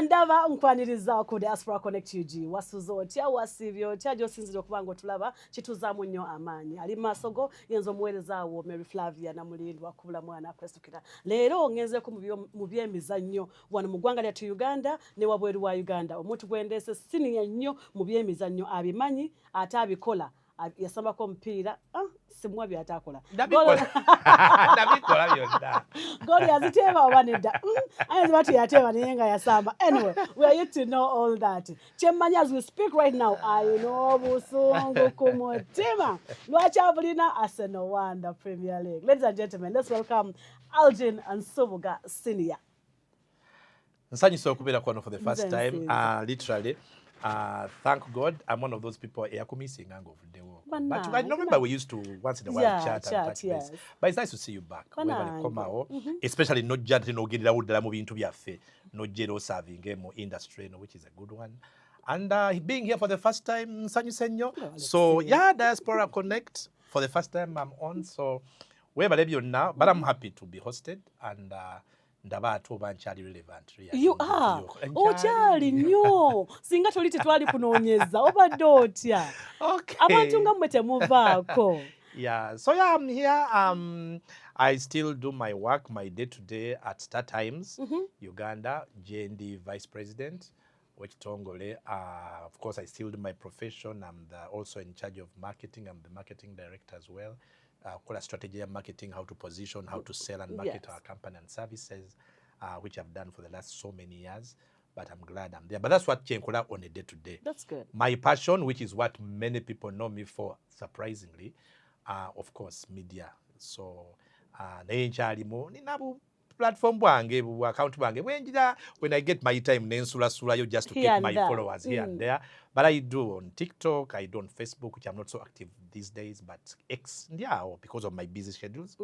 ndaba nkwaniriza ku Diaspora Connect UG wasuzo otya wasibyo otya josinzira okubanga otulaba kituzaamu nnyo amaanyi ali masogo yenzo omuweereza wo Mary Flavia na mulindwa kubula mwana kwestukira leero ngenzeeko mu byemizannyo wano mu ggwanga lyattu Uganda ne wabweru wa Uganda omuntu gwendeese siniya nnyo mu byemizannyo abimanyi ate abikola yasambako omupiira simwa byatakola nabikola byonna goli yaziteeba oba nedda ayinza bati yateeba naye nga yasamba anyway we are yet to know all that kyemmanyi as we speak right now ayina obusungu ku mutima lwaki abulina Arsenal Wanda Premier League. Ladies and gentlemen, let's welcome Algin and Subuga Senior. nsanyusa okubeera kwano for the first time literally thank God I'm one of those people eyakumisinga ng'ovuddewo. But I remember we used to once in a while chat and touch base. But it's nice to see you back. Especially not just nogenderawo ddala mu bintu byaffe nojjera serving mu industry which is a good one. And being here for the first time nsanyuse nnyo. So yeah, Diaspora Connect for the first time I'm on. So webale byonna but I'm happy to be hosted and ndaba ate oba nkyali relevant. You are. Okyali nnyo. Singa toli tetwali kunoonyeza obadde otya. Okay. Abantu nga mmwe temuvaako. Yeah, so yeah, I'm here. I still do my work, my day-to-day at Star Times, Uganda, JND Vice President, Wechitongole. Of course, I still do my profession. I'm also in charge of marketing. I'm the marketing director as well. Call a strategy of marketing, how to position, how to sell and market our company and services, which I've done for the last so many years. But I'm glad I'm there. But that's what Chenkola on a day-to-day. That's good. My passion, which is what many people know me for, surprisingly, of course, media. So, ninabu platform bwange, account bwange. When I get my time, you just to keep my followers here and there. But I do on TikTok, I do on Facebook, which I'm not so active these days, but X, because of my busy schedules.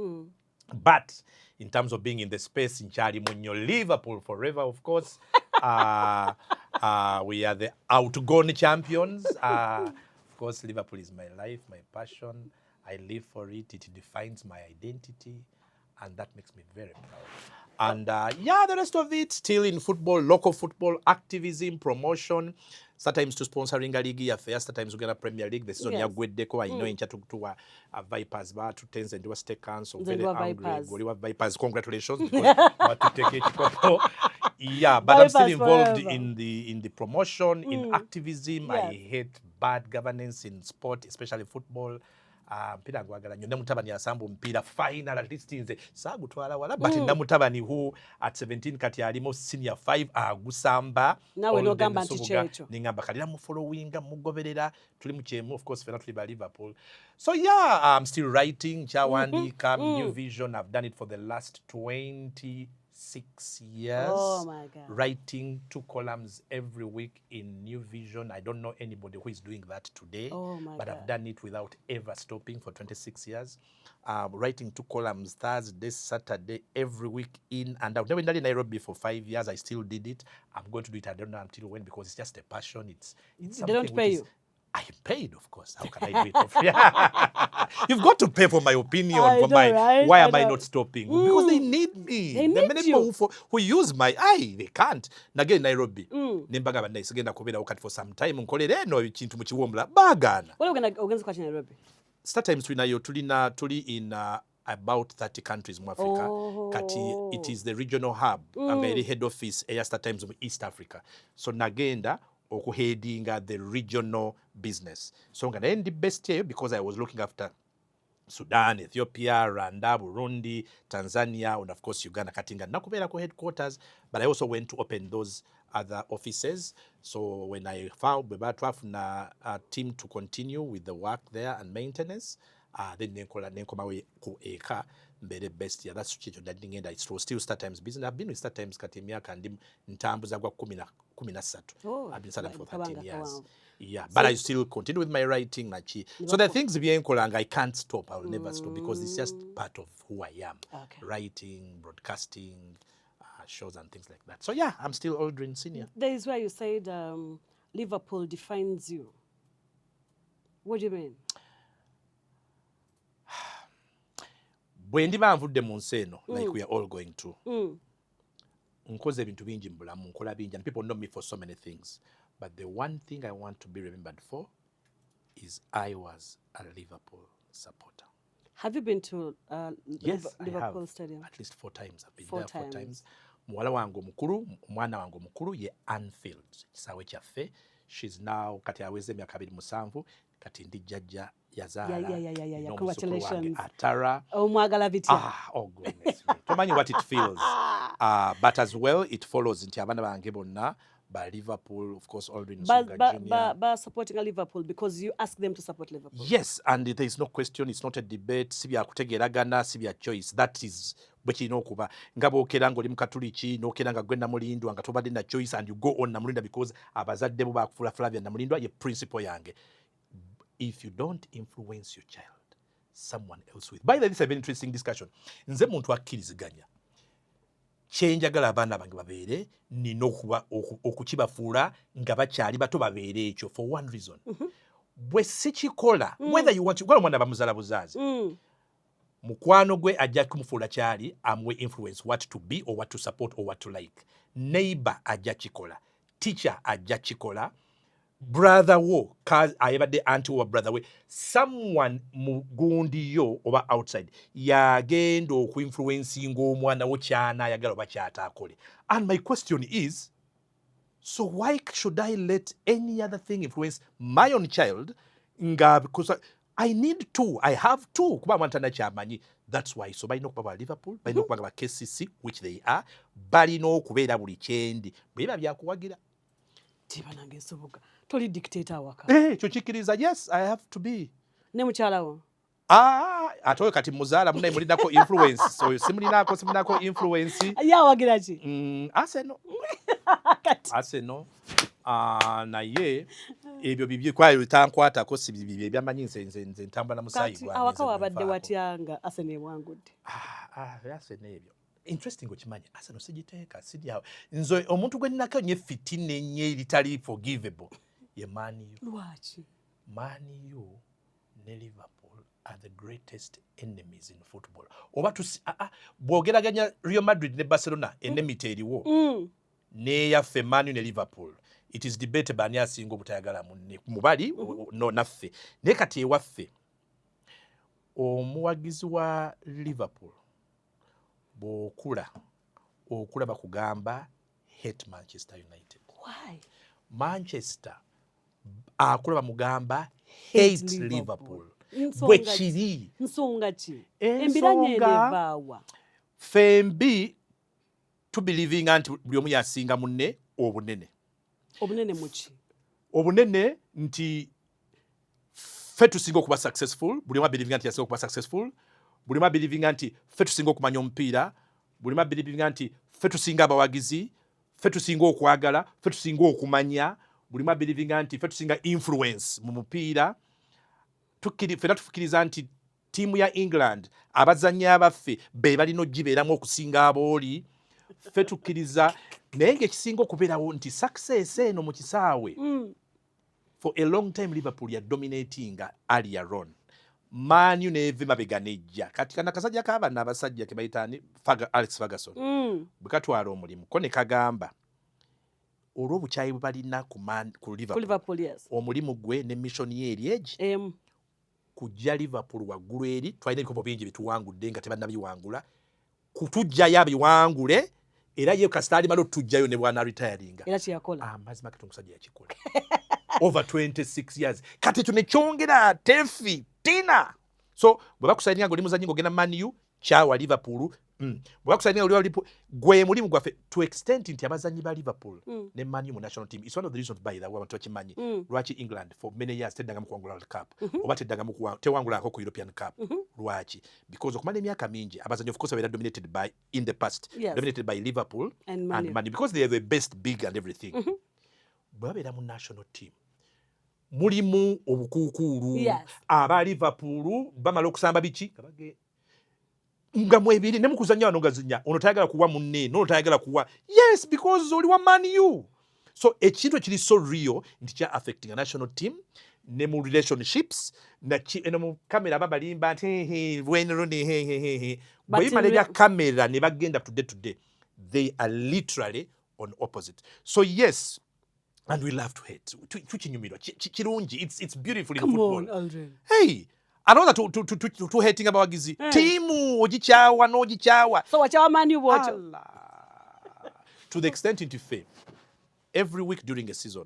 But in terms of being in the space in Charlie Munyo, Liverpool forever, of course. We are the outgone champions. Of course, Liverpool is my life, my passion. I live for it. It defines my identity. And that makes me very proud. And the rest of it, still in football, local football, activism, promotion, sometimes to sponsoring a league affair, sometimes Uganda Premier League. The season ya gwedeko, I know in chat to Vipers, but to tens and to State Council, very angry. Vipers, congratulations. Yeah, but I'm still involved in the promotion, in activism. I hate bad governance in sport, especially football. Mpira gwagala nnyo namutabani asamba mpira final at least nze saagutwala wala but namutabani who at 17 kati alimo senior 5 agusamba nawe nogamba nti kyekyo ningamba kalira mu following mugoberera tuli mu kyemu of course fena tuli ba Liverpool. So yeah, I'm still writing Chawandika New Vision. I've done it for the last 26 years. Oh my God. Writing 2 columns every week in New Vision. I don't know anybody who is doing that today, but I've done it without ever stopping for 26 years. Writing 2 columns Thursday, Saturday, every week in and out. Never done in Nairobi for 5 years. I still did it. I'm going to do it. I don't know until when because it's just a passion. It's something. They don't pay you. I am paid, of course. How can I do it for free? You've got to pay for my opinion. Why am I not stopping? Because they need me. They need many you. people who use my they can't. Again, Nairobi. Nimbaga banaise genda kubera ukati for some time. Nkolere eno chintu mu kiwombula bagana. What are we going to Nairobi? Start times tuli in about 30 countries in Africa. Kati, it is the regional hub. And the head office Start times of East Africa. So nagenda okuheadinga the regional business. So nga the best year because I was looking after Sudan, Ethiopia, Rwanda, Burundi, Tanzania, and of course Uganda katinga nakubera ko headquarters, but I also went to open those other offices. So when I found a team to continue with the work there and maintenance, then nenkoma we ku eka mbere best year. That's chicho that thing and it's still Start Times business. I've been with Start Times kati emyaka ndi ntambuza gwa 13. I've been started for 13 years. Wow. Yeah, but I still continue with my writing. So the things byenkolanga I can't stop. I will never stop because it's just part of who I am. Okay. Writing, broadcasting, shows and things like that. So yeah, I'm still Aldrin Senior. There is where you said Liverpool defines you. What do you mean? Bwe ndiba nvudde mu nsi eno like we are all going to. nkoze ebintu bingi mu bulamu, nkola bingi, and people know me for so many things. But the one thing I want to be remembered for is I was a Liverpool supporter. Have you been to Yes, Liverpool I have. Stadium? At least 4 times. I've been 4 there 4 times. times. Muwala wangu mukuru, mwana wangu mukuru ye Anfield. Kisaawe kyaffe. She's now kati aweze emyaka 27 kati ndi jjajja yazaala. Yeah. Congratulations. Atara. Mwagala bitya. Oh goodness me. Tomanyi what it feels. But as well it follows nti abaana bange bonna by Liverpool, of course, Aldrin Nsunga Jr. But supporting a Liverpool because you ask them to support Liverpool. Yes, and there is no question, it's not a debate. Sibya kutegeragana, sibya choice. That is bwekirina okuba. Nga bwokera ng'oli mukatuliki, n'okera nga gwe Namulindwa, nga tobadde na choice, and you go on Namulindwa because abazadde bo bakufuula Flavia Namulindwa, ye principle yange. If you don't influence your child, someone else will. By the way, this is a very interesting discussion. Nze muntu akkiriziganya. Kyenjagala abaana bange babeere nina okukibafuula nga bakyali bato babeere ekyo for one reason. Bwe sikikola, whether you want to, gwala omwana bamuzaala buzaazi, mukwano gwe ajja kumufuula kyali amuwe influence what to be or what to support or what to like. Neighbor ajja kikola, teacher ajja kikola, brother wo ayebadde anti wa brother we, someone mugundi yo oba outside yagenda okuinfluencinga omwana wo kyanaayagala oba kyataakole. And my question is, so why should I let any other thing influence my own child? Because I need to, I have to, kuba mwana tanakyamanyi. That's why so balina okuba ba Liverpool, balina okuba ba KCC, which they are, balina okubeera buli kyendi beba byakuwagira. Tiba nange nsoboka. Toli dictator waka. Kyo kikkiriza, yes, I have to be. Ne mukyala wo? Ate oyo kati muzaala munne mulinako influence. So simulinako influence. Yawagira ki? Arsenal. Naye ebyo bibye kwayo tankwatako si bibye ebyamanyi nze ntambula na musayi gwange. Kati awaka wabadde watyanga Arsenal ewangudde. Arsenal ebyo. Interesting okimanyi Arsenal sigiteeka siryawo. Nze omuntu gwe nnako nye fitina ennyo eritali forgivable ye Man U. Lwaki? Man U ne Liverpool are the greatest enemies in football. Oba bw'ogeraganya Real Madrid ne Barcelona enmity eriwo n'eyaffe Man U ne Liverpool, it is debatable ani asinga obutayagala munne mubali no naffe. Naye kati ewaffe omuwagizi wa Liverpool bw'okula bakugamba hate Manchester United. Why? Manchester akula bamugamba hate Liverpool. Bwe kiri nsonga ki? Embiranye evaawa. Fembi to believing nti buli omu yasinga munne obunene. Obunene muki? Obunene nti ffe tusinga okuba successful, buli omu believing nti yasinga okuba successful, buli omu believing nti ffe tusinga okumanya omupiira, buli omu believing nti ffe tusinga abawagizi, ffe tusinga okwagala, ffe tusinga okumanya, buli omu believing nti ffe tusinga influence mu mupiira. Ffenna tufikiriza nti ttiimu ya England abazannyi abaffe be balina ogibeeramu okusinga abooli. Ffe tukkiriza naye ng'ekisinga okubeerawo nti success eno mu kisaawe. For a long time Liverpool ya dominatinga earlier on. Man U neeva emabega nejja. Kati kana kasajja k'abaana abasajja ke bayitaani Alex Ferguson. Bwe katwala omulimu ko ne kagamba olw'obukyayi bwe balina ku Liverpool, yes. Omulimu gwe ne mission ye eri egi kujja Liverpool waggulu eri, twalina ebikopo bingi bituwangudde nga tebannabiwangula, kutujjayo abiwangule era ye kasita alimala otujjayo ne bwana retiringa. Era kyeyakola. Amazima kati omusajja yakikola. Over 26 years. Kati ekyo ne kyongera tefi tina. So bwe bakusaininga ng'oli muzannyi ng'ogenda Man U, kyawa Liverpool. Bwe bakusaininga ng'oli gwe mulimu gwaffe to extent nti abazannyi ba Liverpool ne Man U mu national team. It's one of the reasons by the way abantu bakimanyi lwaki England for many years teddangamu kuwangula World Cup oba tewangulako ku European Cup. Lwaki? Because okumala emyaka mingi abazannyi of course were dominated by in the past, dominated by Liverpool and Man U because they are the best, big and everything. Bwe babeera mu national team mulimu obukuukuulu aba Liverpool bamala okusamba biki nga mwebiri ne mukuzanya wano gazinya ono tayagala kuwa munne no tayagala kuwa yes because oli wa Man U. So ekintu ekiri so real nti kya affecting a national team ne mu relationships ne mu kamera babalimba nti bwenero ne bwe bimala ebya kamera ne bagenda today they are literally on opposite. So yes, and we love to hate. It's beautiful in football. Come on, Aldrin. Hey, another to hating about Gizi. Timu ojichawa no ojichawa. So what your man you watch? To the extent into fame, every week during a season.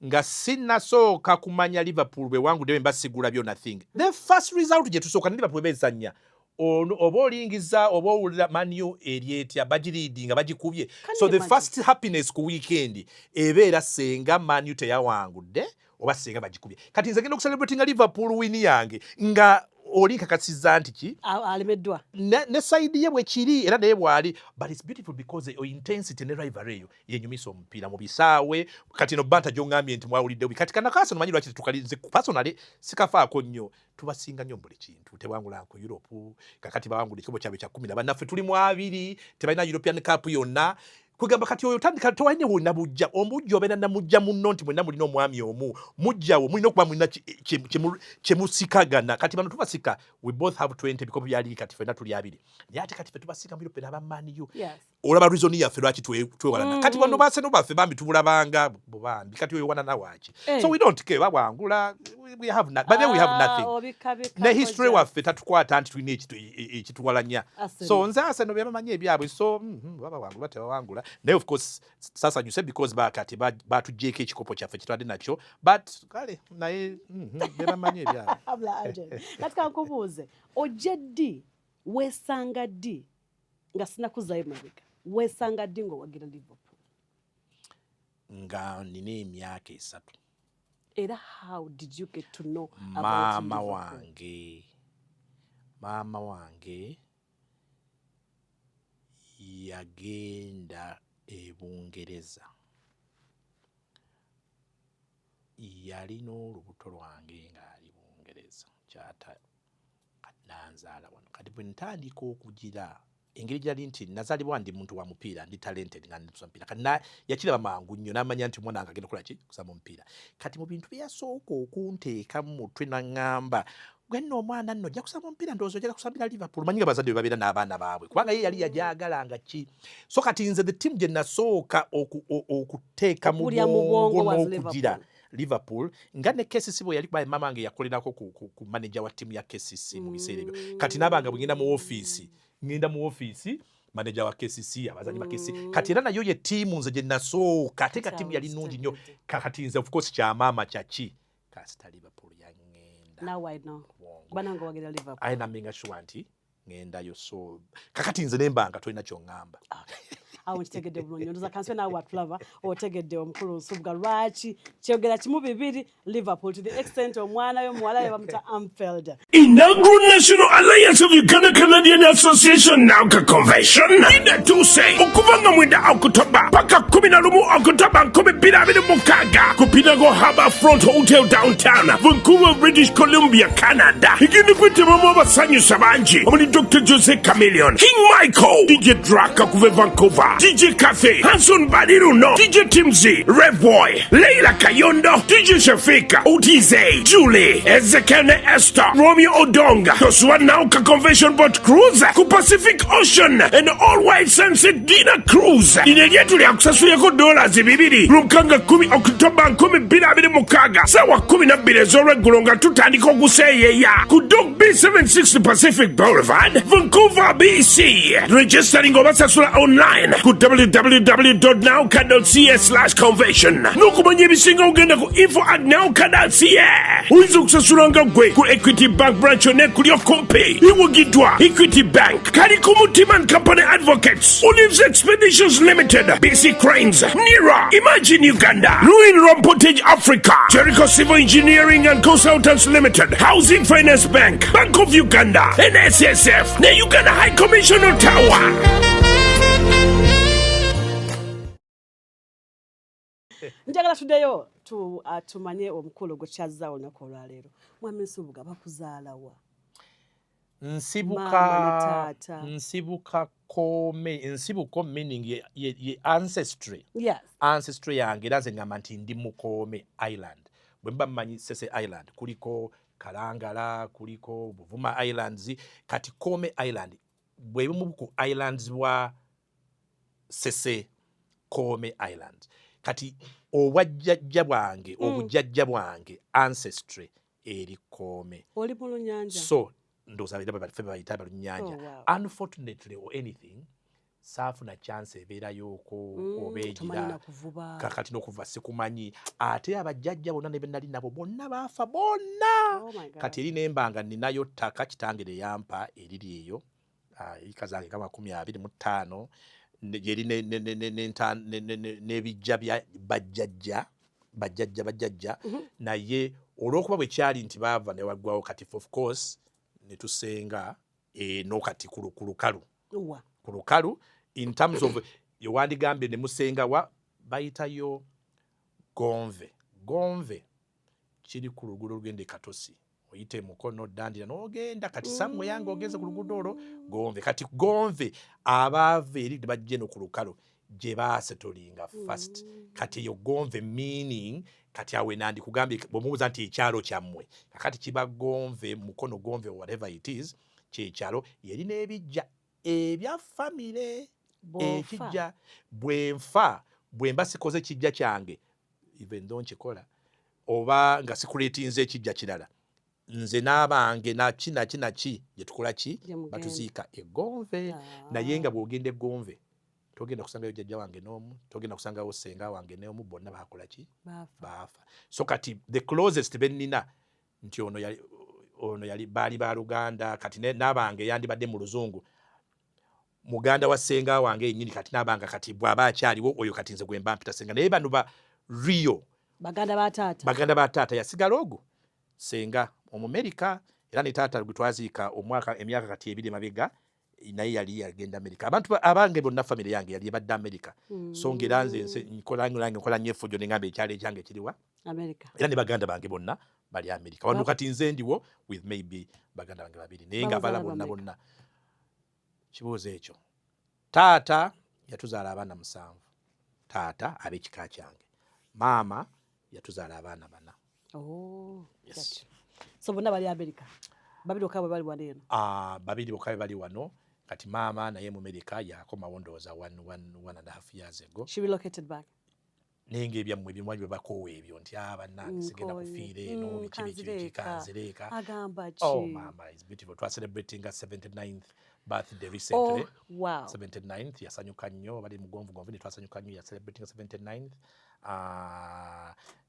Nga sina soka kumanya Liverpool bwe wangu dewe mbasigula byonna thing. The first result je tusoka Liverpool bezanya. Oba olingiza oba owulira manio erietya bagiriidinga bagikubye. So the first happiness ku weekend ebeera senga manio teyawangudde oba senga bagikubye. Kati nze genda okucelebratinga Liverpool win yange nga olinka kasiza nti ki alimeddwa ne side ye bwe kiri era naye bwali, but it's beautiful because the intensity ne rivalry eyo yenyumisa omupiira mu bisaawe. Kati no banta gyongambye nti mwawulidde kati kana kaso manyi lwaki tukalinze personally sikafaako nnyo tubasinga nnyo buli kintu tewangula ku Europe kakati bawangula ekikobo kyabwe kya 10 bannaffe tuli mu 2 tebalina European Cup yonna kugamba kati oyo tandika towaine wonna bujja omujja obeera namujja munno nti mwenna mulina omwami omu mujjawo mulina okuba mulina kyemusikagana kati bano tubasika we both have 20 bikopo byali kati fenna tuli 2 naye ate kati fe tubasika mu Europe n'abamaniyo olaba reason yaffe lwaki twewalana kati bano baseno baffe bambi tubulabanga bambi kati oyo wana nawaki so we don't care babwangula we have but then we have nothing ne history waffe tatukwata nti tulina ekituwalanya so nze aseno byabamanyi ebyabwe so babawangula tebawangula naye of course sasa you said because bakati batujjeko ekikopo kyaffe kitwadde nakyo but kale naye byabamanyi ebyabwe abla agent katika nkubuuze ojeddi wesanga ddi nga sinakuzayo mabega wesanga ddi ng'owagira Liverpool nga nina emyaka 3 era how did you get to know mama wange yagenda Bungereza yalina olubuto lwange ng'ali Bungereza kyata nanzaala wano kati bwe ntandika okugira engeri gyali nti nazaalibwa ndi muntu wa mupiira ndi talented nga nditusa mupiira kati yakiraba mangu nnyo n'amanya nti omwana wange agenda kukola ki kusamba omupiira kati mu bintu byeyasooka okunteeka mu mutwe n'aŋŋamba gwe nno omwana nno ojja kusamba omupiira ndowooza ojja kusambira Liverpool manyi nga bazadde bwe babeera n'abaana baabwe kubanga ye yali yagyagalanga ki so kati nze the team gye nasooka okuteeka mu bwongo n'okugira Liverpool nga ne KCC bwe yali kuba mama wange yakolerako ku manager wa timu ya KCC mu biseera ebyo kati n'abanga bwe ngenda mu office manager wa KCC abazanyi ba KCC kati era nayo ye timu nze gye nasooka ate ka timu yali nnungi nnyo kati nze of course kya maama kyaki kasita Liverpool yangenda now I know bananga wagira Liverpool ayina minga sure nti ngendayo so kakati nze nembanga tolina kyongamba awo nkitegedde bulungi ndoza kanswe nawe watulaba otegedde omukulu nsubga lwaki kyogera kimu bibiri Liverpool to the extent omwana we muwala we bamuta Amfield Inaugural National Alliance of Uganda Canadian Association Nauka Convention ina tuse okuvanga mwenda October paka 11 October 2026 ku Pinago Harbour Front Hotel downtown Vancouver, British Columbia, Canada. Igini kwitema mwa Sanyu sabanji omuli Dr. Jose Chameleon, King Michael, DJ Draka kuve Vancouver, DJ Cafe, Hanson Badiruno, DJ Timzi, Rev Boy, Leila Kayondo, DJ Shafika, Otize, Julie, Ezekene Esther, Romeo Odonga, Toswa Nauka Convention Boat Cruise, ku Pacific Ocean, and All White Sunset Dinner Cruise. Inelietu ya kusasuya ko $2 bibiri, Rumkanga 10 October 2026, sawa 12 z'olweggulo tutandika okuseeyeeya ku Dock B760 Pacific Boulevard, Vancouver, BC. Registering obasasula online ku www.nauka.ca/convention. N'okumanya ebisinga ogenda ku info@nauka.ca. Oyinza okusasulanga gwe ku Equity Bank branch ne kulyo kompe. Iwugidwa Equity Bank, Kaliko Mutiman Company Advocates, Olives Expeditions Limited, BC Cranes, NIRA, Imagine Uganda, Ruin Rompotage Africa, Jericho Civil Engineering and Consultants Limited, Housing Finance Bank, Bank of Uganda, NSSF, ne Uganda High Commission Ottawa. njagala tuddeyo tumanye omukulu gwe kyazza olunaku olwaleero mwami Nsubuga bakuzaalawa nsibuka kome nsibuko meaning ye ancestry ancestry yange era nze ngamba nti ndi Mukome Island bwe mba mmanyi Sese Island kuliko Kalangala kuliko Buvuma Islands kati Kome Island bwe bimu ku islands wa Sese Kome Island. Kati obwajjajja bwange obujjajja bwange ancestry eri Kome. Oli mu lunyanja. So ndoza ffe bayita balunyanja. Unfortunately or anything saafuna chance ebeerayoko obeegira kakati n'okuva sikumanyi ate abajjajja bonna ne be nali nabo bonna baafa bonna. Kati eri nembanga ninayo ttaka kitange lye yampa eriri eyo eka zange nga 25 yeri n'ebijja bya bajjajja naye olw'okuba bwe kyali nti baava ne waggwawo kati of course ne tusenga no kati ku lukalu in terms of yowandigambye ne musenga wa bayitayo gonve kiri ku luguudo olugenda e Katosi oyite mukono dandira n'ogenda kati samwe yange ogenze ku luguudo olwo gonve kati gonve abaava eri bajje no ku lukalu gye baasetolinga first kati eyo gonve meaning kati awe nandi kugambye bw'omubuuza nti ekyalo kyammwe kakati kiba gonve mukono gonve whatever it is kyekyalo yeri n'ebijja ebya famire ekijja bwemba sikoze kijja kyange even though nkikola oba nga sikuleetinze ekijja kirala nze n'abange naki gye tukola ki batuziika egonve naye nga bw'ogenda egonve togenda kusangayo jjajja wange n'omu togenda kusangayo senga wange n'omu bonna bakola ki baafa so kati the closest bennina nti ono yali baali ba Luganda kati n'abange yandibadde mu luzungu muganda wa senga wange yennyini kati n'abanga kati bw'aba akyaliwo oyo kati nze gwemba mpita senga naye bano ba Rio baganda ba taata yasigala ogwo senga Omumerika era ne taata gwe twaziika emyaka kati 2 mabega naye yali yagenda Amerika abantu abange bonna famire yange yali ebadde Amerika so ngera nze nkola nnyo effujjo ne ngamba ekyalo ekyange kiriwa Amerika era ne baganda bange bonna bali Amerika wano kati nze ndiwo with maybe baganda bange babiri naye nga bala bonna kibuuzo ekyo taata yatuzaala abaana 7 taata ab'ekika kyange maama yatuzaala abaana 4 yes. So bonna bali Amerika babiri okabe bali wano eno babiri okabe bali wano kati maama naye mu Amerika yakomawo ndowooza 1.5 years ago. She relocated back. Nenga ebyammwe bimwanyi bwe bakoowa ebyo nti bannange sigenda kufiira eno biki kanzireka agamba ki. Oh mama, it's beautiful. Twa celebrating her 79th birthday recently. Oh wow. 79th yasanyuka nnyo bali mugonvu gonvu ne twasanyuka nnyo ya celebrating 79th.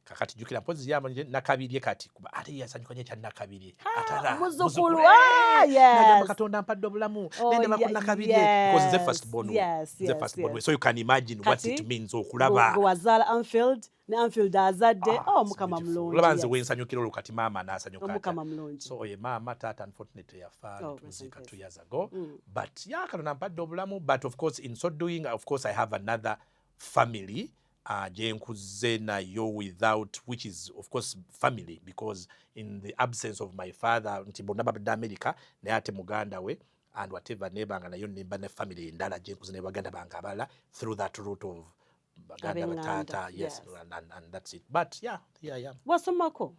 Kakati jukira mpozi yamo nakabirye kati kuba ate yasanyuka nnyo kya nakabirye atara muzukulu yes nagamba Katonda mpadde obulamu nende bakuna kabirye because the first born the first born so you can imagine what it means okulaba wazala Anfield ne Anfield azadde mukama mulungi labanze wensanyukira olukati mama nasanyuka mukama mulungi so ye mama tata unfortunately yafa tuzika 2 years ago but yeah Katonda mpadde obulamu but of course in so doing of course I have another family jenkuze nayo without which is of course family because in the absence of my father nti bonna babadde America naye ate muganda we and whatever nebanga nayo nimba ne family endala jenkuze ne baganda banga abala through that route of baganda batata yes and that's it but yeah wasomako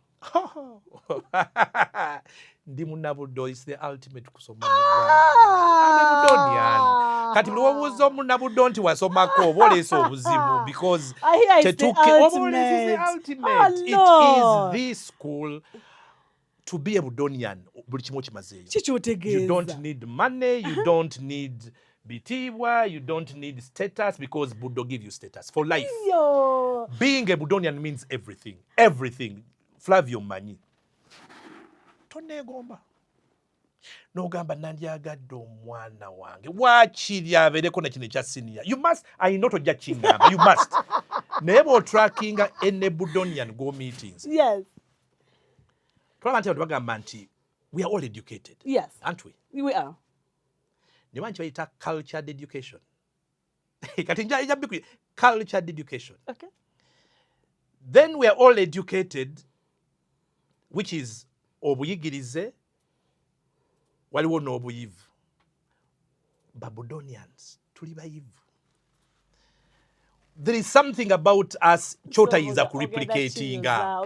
ndi munabuddo is the ultimate kusoma kati lwobuuza omunabuddo nti wasomako oba oleese obuzibu because ultimate. It is the school to be a Budonian buli kimu kimazeeyo you don't need money you don't need bitibwa you don't need status because Budo give you status for life. Being a Budonian means everything Flavio manyi tonegomba nogamba nandyagadde omwana wange wakiri abeereko na kino ekya senior you must I not ojja kingamba you must naye bw'otrackinga ene Budonian go meetings yes twaba nti abantu bagamba nti we are all educated yes aren't we are ne banki bayita cultured education kati nja bikwi cultured education okay then we are all educated which is obuyigirize waliwo n'obuyivu Babudonians tuli bayivu there is something about us chotayiza ku replicatinga.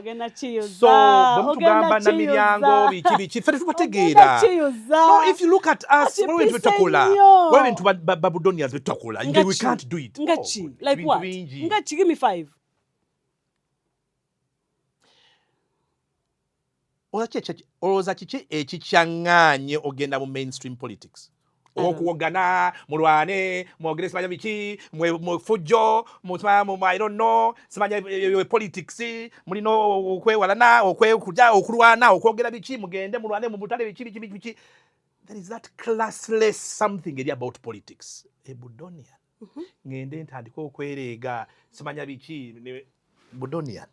So bamutugamba na miryango biki fere tubategeera. No, if you look at us, what we tutakola, what we babudonians tutakola, we can't do it. Ngachi, like what? Ngachi, give me 5. Olowooza kiki ekikyanganye ogenda mu mainstream politics? Okuwogana mulwane mwogere simanya biki mwefujjo I don't know simanya politics mulina okwewalana okwekuja okulwana okwogera biki mugende mulwane mu butale biki. There is that classless something eri about politics. Budonian ngende ntandika okwereega simanya biki Budonian.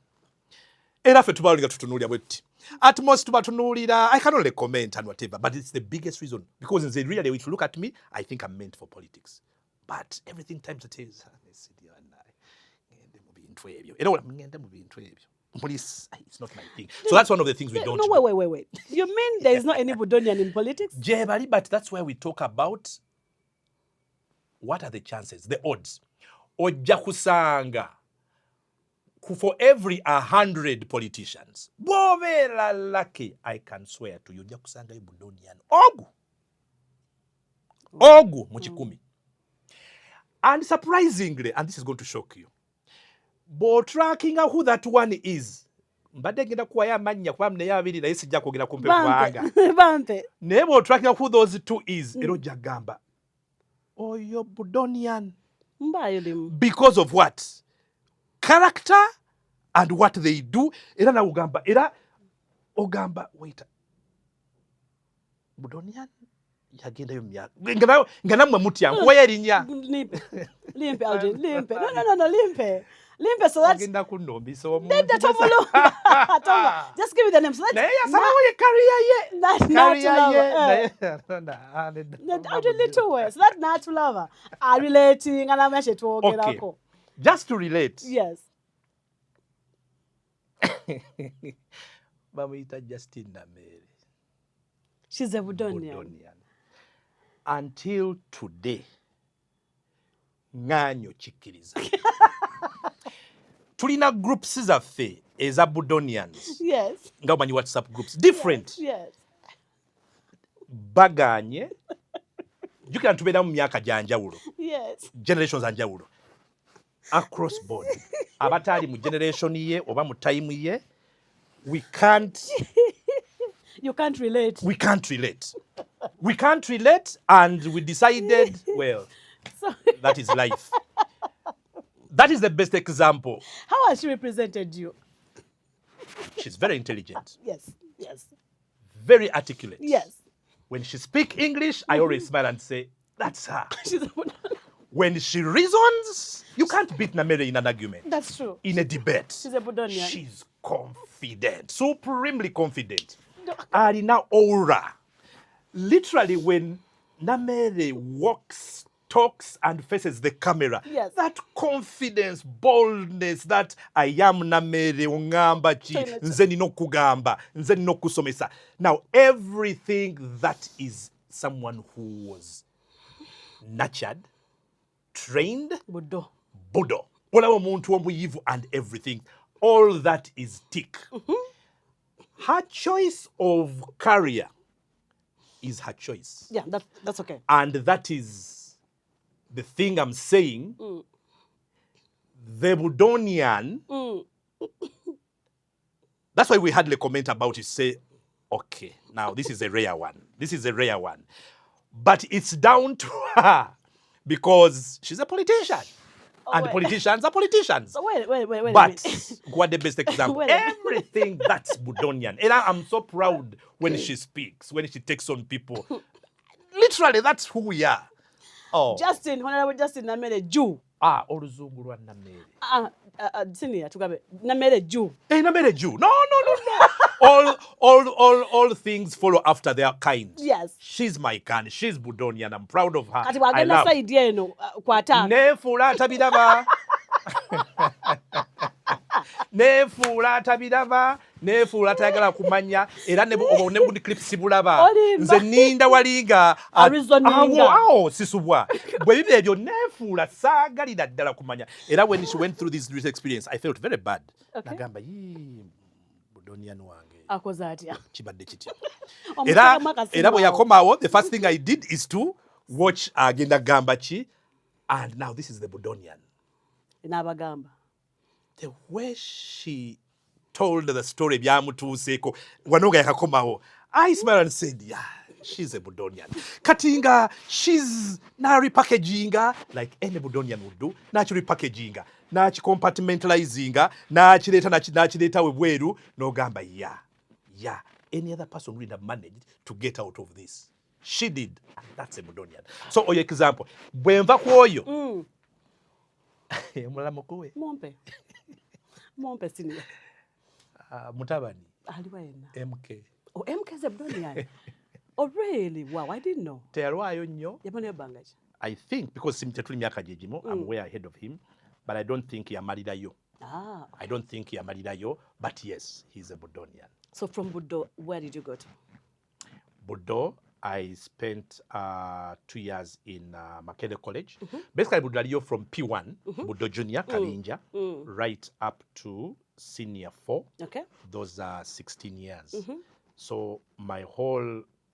Era ffe tubalinga tutunuulira bwetti. At most tubatunulira, I can only comment and whatever, but it's the biggest reason. Because in the really, if you look at me, I think I'm meant for politics. But everything times it is, police, it's not my thing. So that's one of the things we don't do. No, wait. You mean there is not any Budonian in politics? Jebali, but that's where we talk about what are the chances, the odds. Ojja kusanga. For every 100 politicians, bobera lucky, I can swear to you, ojja kusanga Budonian ogu mu 10. And surprisingly, and this is going to shock you, but tracking who that one is, mbadde ngenda kuwayo amannya kuba mune abiri naye sijja kwogera kumpe kubanga naye bo tracking who those two is, era ojja gamba oyo Budonian. Because of what? Character and what they do. Era na ugamba wait, Budonian yagenda yo myaka ngana mwe mutya nkuwa yerinya limpe no limpe so that's agenda kunombisa omuntu just give me the name so that's so that not lover are relating and I'm actually twogerako. Just to relate. Yes. Bamuyita Justin Namere. She's a Budonian. Until today, nganyo chikiriza. Tulina groups zaffe eza Budonians. Yes. Nga omanyi WhatsApp groups. Different. Yes. Baganye. Jukira tubeera mu myaka gyanjawulo. Yes. Generations anjawulo. Across board. Abatali mu generation ye oba mu time ye, we can't you can't relate. We can't relate and we decided, well, that is life. That is the best example. How has she represented you? She's very intelligent. Yes. Very articulate. Yes. When she speaks English, I always smile and say, that's her. When she reasons, you can't beat Namere in an argument. That's true. In a debate. She's a Budonian. She's confident, supremely confident. Arina aura. Literally, when Namere walks, talks, and faces the camera, yes, that confidence, boldness, that I am Namere, ongamba chi, nze nino kugamba, nze nino kusomesa. Now, everything that is someone who was nurtured, trained, Budo. Olawo muntu omuyivu and everything. All that is tick. Her choice of career is her choice. Yeah, that's okay. And that is the thing I'm saying. The Budonian, that's why we hardly comment about it. Say, okay, now this is a rare one. But it's down to her. Because she's a politician. And politicians are politicians. So wait a minute. But, what the best example? Everything that's Budonian. And I'm so proud when she speaks, when she takes on people. Literally, that's who we are. Oh. Honorable Justin Namere Jew. Oluzungu lwa Namere. Senior, tugabe. Namere Jew. Namere Jew. No. All things follow after their kind. Yes. She's my kind. She's Budonian. I'm proud of her. I love her. Nefula tabidaba. nefuula atabiraba nefuula atayagala kumanya era ne bundi clips bulaba nze ninda walinga awo sisubwa bwe bibe ebyo nefuula saagalira ddala kumanya era when she went through this experience I felt very bad nagamba budonian wange akoze atya kibadde kitya era bwe yakomawo the first thing I did is to watch agenda gamba ki and now this is the budonian n'abagamba the way she told the story byamutuuseeko wanonga yakakomawo I smiled and said yeah she's a budonian katinga she's na repackaginga like any budonian would do nachi repackaginga nachi compartmentalizinga nachireeta webweru nogamba yeah any other person would have managed to get out of this she did and that's a budonian so oyo example bwenva kwoyo mulala mukuwe mompe senior mutabani aliwa yena MK MK is a budonian oh really wow I didn't know teyalwayo nnyo yamane bangaji I think because tetuli myaka gyegimo I'm way ahead of him but I don't think yamalirayo I don't think yamalirayo but yes he's a budonian so from Budo where did you go to Budo I spent 2 years in Makerere College. Basically, Budo from P1, Budo Junior, Kalinja, right up to Senior 4. Okay. Those are 16 years. So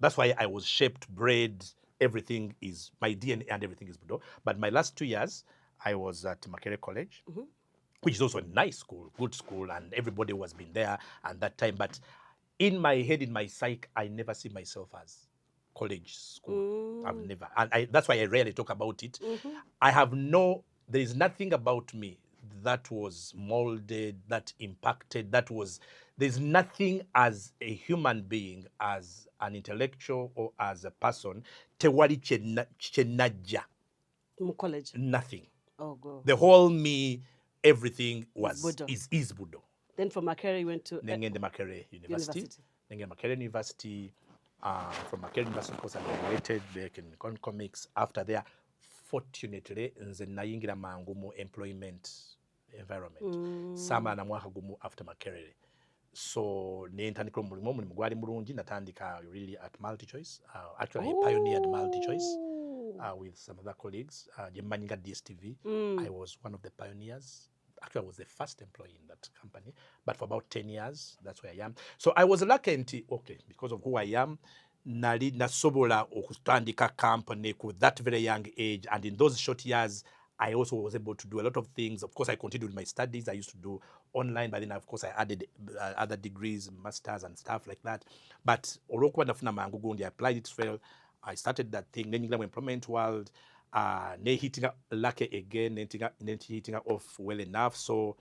that's why I was shaped, bred, everything is, my DNA and everything is Budo. But my last 2 years, I was at Makerere College, which is also a nice school, good school, and everybody was been there at that time. But in my head, in my psyche, I never see myself as college school. I've never, and that's why I rarely talk about it. There is nothing about me that was molded, that impacted, there's nothing as a human being, as an intellectual or as a person, tewali chenajja. College. Nothing. Oh, God. The whole me, everything is Budo. Then from Makerere you went to Nengende Makerere University. From Makerere University, of course, I graduated back in economics. After there, fortunately, nze nayingira mangu mu employment environment. Sama na mwaka gumu after Makerere. So, nentandika mulimu gwali mulungi natandika really at multi-choice. Actually, I pioneered multi-choice with some other colleagues. Jemanyinga DSTV. I was one of the pioneers. Actually, I was the first employee in that company, but for about 10 years, that's where I am. So I was lucky, because of who I am, nali nasobola okutandika company with that very young age, and in those short years, I also was able to do a lot of things. Of course, I continued with my studies. I used to do online, but then, of course, I added other degrees, masters, and stuff like that. But Orokuwa nafuna Magogo, I applied it well. I started that thing. Then in the employment world, hitting up lucky again, hitting up off well enough. So,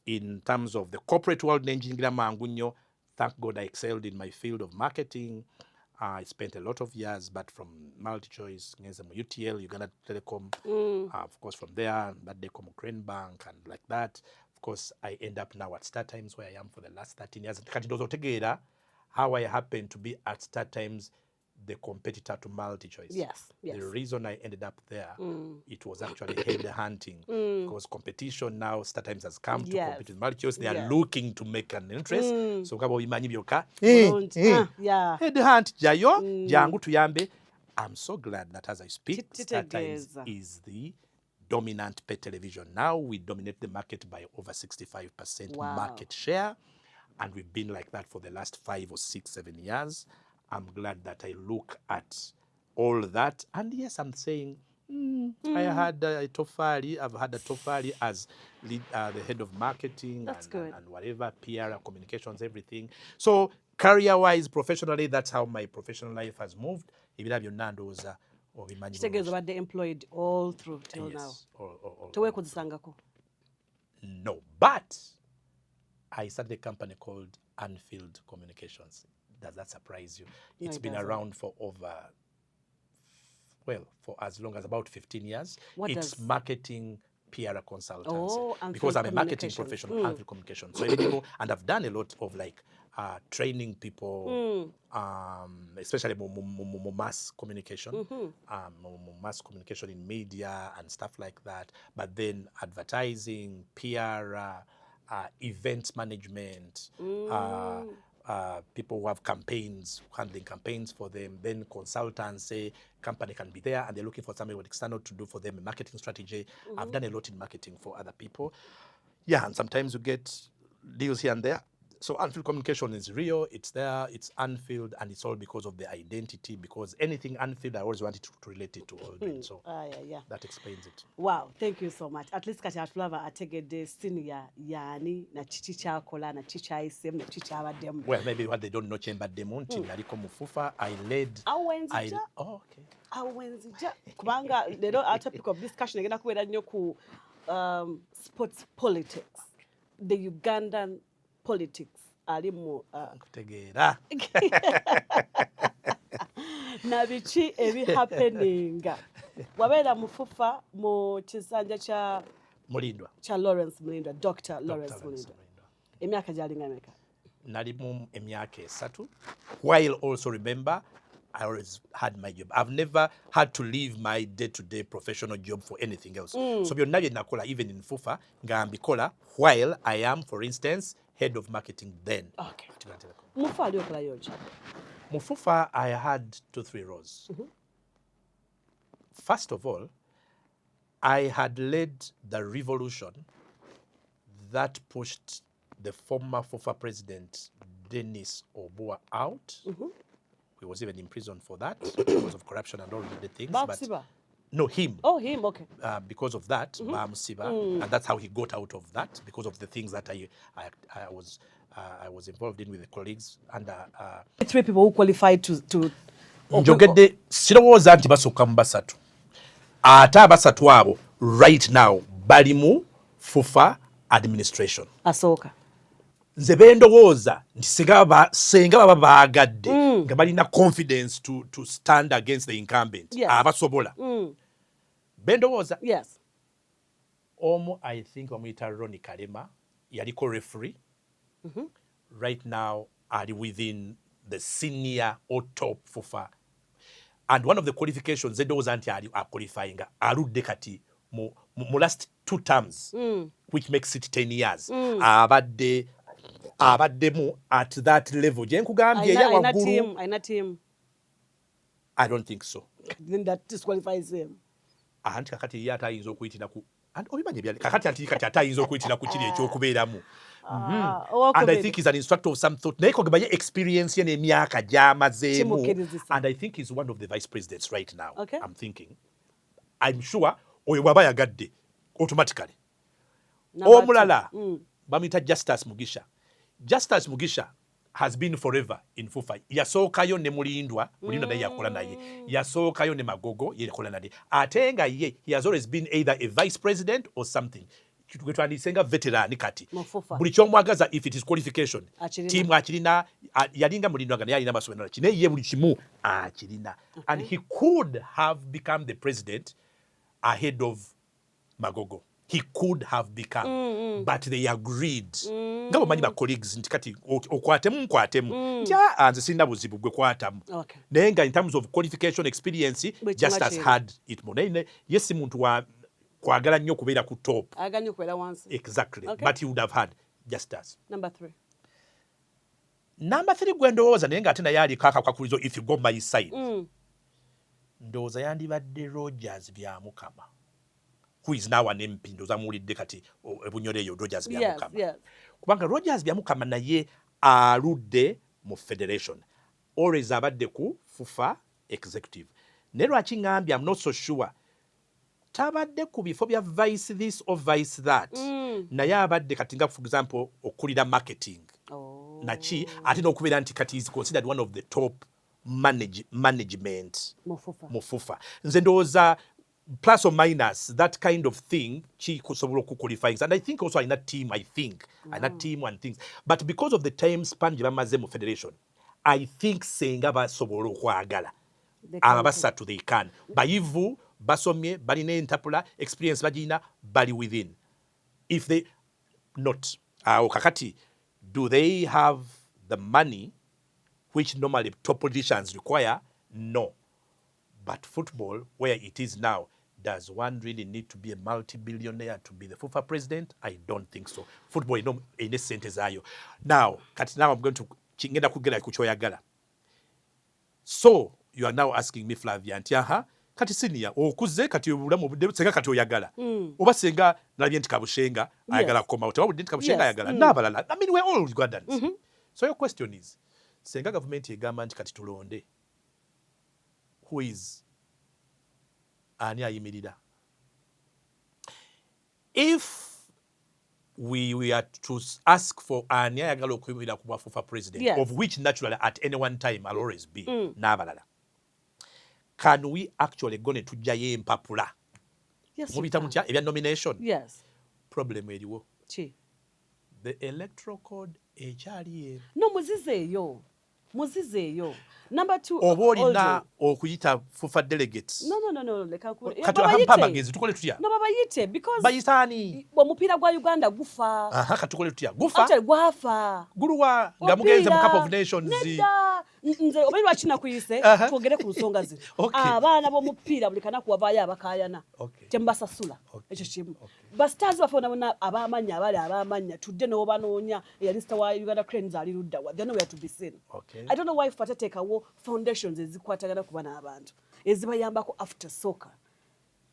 in terms of the corporate world, thank God I excelled in my field of marketing. I spent a lot of years, but from multi-choice, UTL, Uganda Telecom, of course from there, that they come Crane Bank and like that. Of course, I end up now at StarTimes, where I am for the last 13 years. How I happen to be at StarTimes, the competitor to multi-choice. Yes. The reason I ended up there, it was actually head hunting, because competition now, StarTimes has come to compete with multi-choice. They are looking to make an interest. So kaba imanyi byoka, head hunt jayo, jangu tuyambe. I'm so glad that as I speak, StarTimes is the dominant pay television. Now we dominate the market by over 65% market share, and we've been like that for the last 5 or 6, 7 years. I'm glad that I look at all that. And yes, I'm saying, I had a Tofari. I've had a Tofari as the head of marketing and whatever, PR, communications, everything. So career-wise, professionally, that's how my professional life has moved. If you have your Nando's or Tegezo about the employed all through till now. To work with Sangako? No, but I started a company called Anfield Communications. Does that surprise you? No, it's been around for for as long as about 15 years. It's marketing, PR consultancy. Because I'm a marketing professional, Anfield Communication. So, and I've done a lot of training people, especially mass communication, mass communication in media and stuff like that. But then advertising, PR, event management, people who have campaigns, handling campaigns for them, then consultants, say company can be there and they're looking for somebody with external to do for them a marketing strategy. I've done a lot in marketing for other people. Yeah, and sometimes you get deals here and there. So unfilled communication is real, it's there, it's unfilled, and it's all because of the identity, because anything unfilled, I always wanted to relate it to Aldrin. So that explains it. Wow, thank you so much. At least kati atulava ategedde senior yani na chichi kyakola na chichi ISM na chichi abaddemu. Well, maybe what they don't know kyembaddemu nti naliko mufufa, I led. Oh, okay. Awenzija kubanga leero a topic of discussion egenda kubeera nnyo ku sports politics, the Ugandan politics ali mu kutegeera na biki ebi happeninga wabeera mufufa mu kisanja kya Mulindwa kya Lawrence Mulindwa, Dr. Lawrence Mulindwa. Emyaka gyalinga meka? Nali mu emyaka 3, while also remember I always had my job. I've never had to leave my day-to-day professional job for anything else. So byonna bye nakola even in Fufa nga mbikola while I am, for instance, head of marketing then. Okay. Mufa ali okola yoki? Mu Fufa I had 2-3 roles. First of all, I had led the revolution that pushed the former Fufa president Dennis Obua out. He was even in prison for that because of corruption and all the things. But no, him. Oh, him, okay. Because of that, Bamsiba, and that's how he got out of that, because of the things that I was involved in with the colleagues. And 3 people who qualified to njogedde sirowooza nti basukka mu basatu. Ate abasatu abo right now bali mu Fufa administration. Asooka. Nze bendowooza nti senga baba baagadde nga balina confidence to stand against the incumbent. Yes. Abasobola. Bendowooza. Yes. Omu, I think bamuyita Ronnie Kalema, yaliko referee. Right now are within the senior or top Fufa. And one of the qualifications zendowooza nti ali qualifying aludde kati mu last 2 terms, which makes it 10 years. Abaddemu at that level. Je nkugambye ya waggulu. Aina team. I don't think so. Then that disqualifies him. Anti kakati yata ayinza okuyitira ku and obimanye byali kakati kati atayinza okuyitira ku kiri ekyokubeeramu. And I think he's an instructor of some thought. Naye kogabanye experience ye n'emyaka gy'amazeemu. And I think he's one of the vice presidents right now. Okay. I'm sure oyo bw'aba yagadde automatically. Omulala bamuyita Justice Mugisha. Justice Mugisha has been forever in Fufa. Yasookayo ne Mulindwa naye yakola naye. Yasookayo ne Magogo yakola naye. Ate nga ye, he has always been either a vice president or something. Twandise veteran kati. Buli kyomwagaza if it is qualification. Team akirina yalinga Mulindwa nga naye alina amasomero ki. Naye ye buli kimu akirina. And he could have become the president ahead of Magogo. He could have become, but they agreed. Nga bamanyi ba colleagues nti kati okwatemu nti nze sirina buzibu gwe kwatamu. Naye nga in terms of qualification experience, just as had it more. Naye yes muntu wa kwagala nnyo kubeera ku top. Aganya okubeera wansi. Exactly. But he would have had just as. Number 3. Number 3 gwe ndowooza naye nga ate naye aliko akakakulizo if you go my side. Ndowooza yandibadde Rogers Byamukama. Who is now an MP, ndoza muwulidde kati ebunyole yo Rogers Byamukama. Yes. Kubanga Rogers Byamukama naye aludde mu federation. Always abadde ku Fufa executive. Ne lwaki ngambye I'm not so sure. Tabadde ku bifo bya vice this or vice that. Naye abadde kati nga for example okulira marketing. Nachi ate n'okubeera nti kati is considered one of the top management mu Fufa. Nze ndowooza plus or minus that kind of thing chi kusobola okuqualifying, and I think also in that team and things, but because of the time span bamaze mu federation, I think senga basobola okwagala abasatu they can bayivu basomye balina entapula experience bagina bali within. If they not kakati, do they have the money which normally top politicians require? No. But football, where it is now, Does one really need to be a multi-billionaire to be the FUFA president? I don't think so. Football in a sentence ayo. Now I'm going to ngenda kugera ku kyoyagala. So you are now asking me, Flavia, nti aha kati senior okuze kati obulamu budde senga kati oyagala. Oba senga nalabye nti Kabushenga ayagala koma otawa budde nti Kabushenga ayagala n'abalala. I mean we're all Ugandans. So your question is, senga government egamba nti kati tulonde, who is ani ayimirira? If we are to ask for ani ayagala okuyimirira ku FUFA president, of which naturally at any one time I'll always be n'abalala, can we actually go ne tujjayo empapula? Yes, mubita mutya ebya nomination? Yes. Problem eriwo. Chi. The electoral code ekyali no muzizeeyo. Number 2, oba olina okuyita FUFA delegates. No, leka kule. Kati ahamba magezi tukole tutya? No babayite because bayitani omupiira gwa Uganda gufa. Aha, kati tukole tutya? Gufa? Actually gwafa. Guluwa nga mugenze mu Cup of Nations. Nze omanyi lwaki nakuyise twogere ku nsonga zino. Abaana b'omupiira buli kanaku wavaayo abakaayana. Tembasasula. Ekyo kimu. Bastars bafe bona abamanya abali abamanya tudde n'obanoonya eyalista wa Uganda Cranes ali ludda wa. They know where to be seen. I don't know why fatatekawo foundations ezikwatagana ku bana abantu ezibayambako after soccer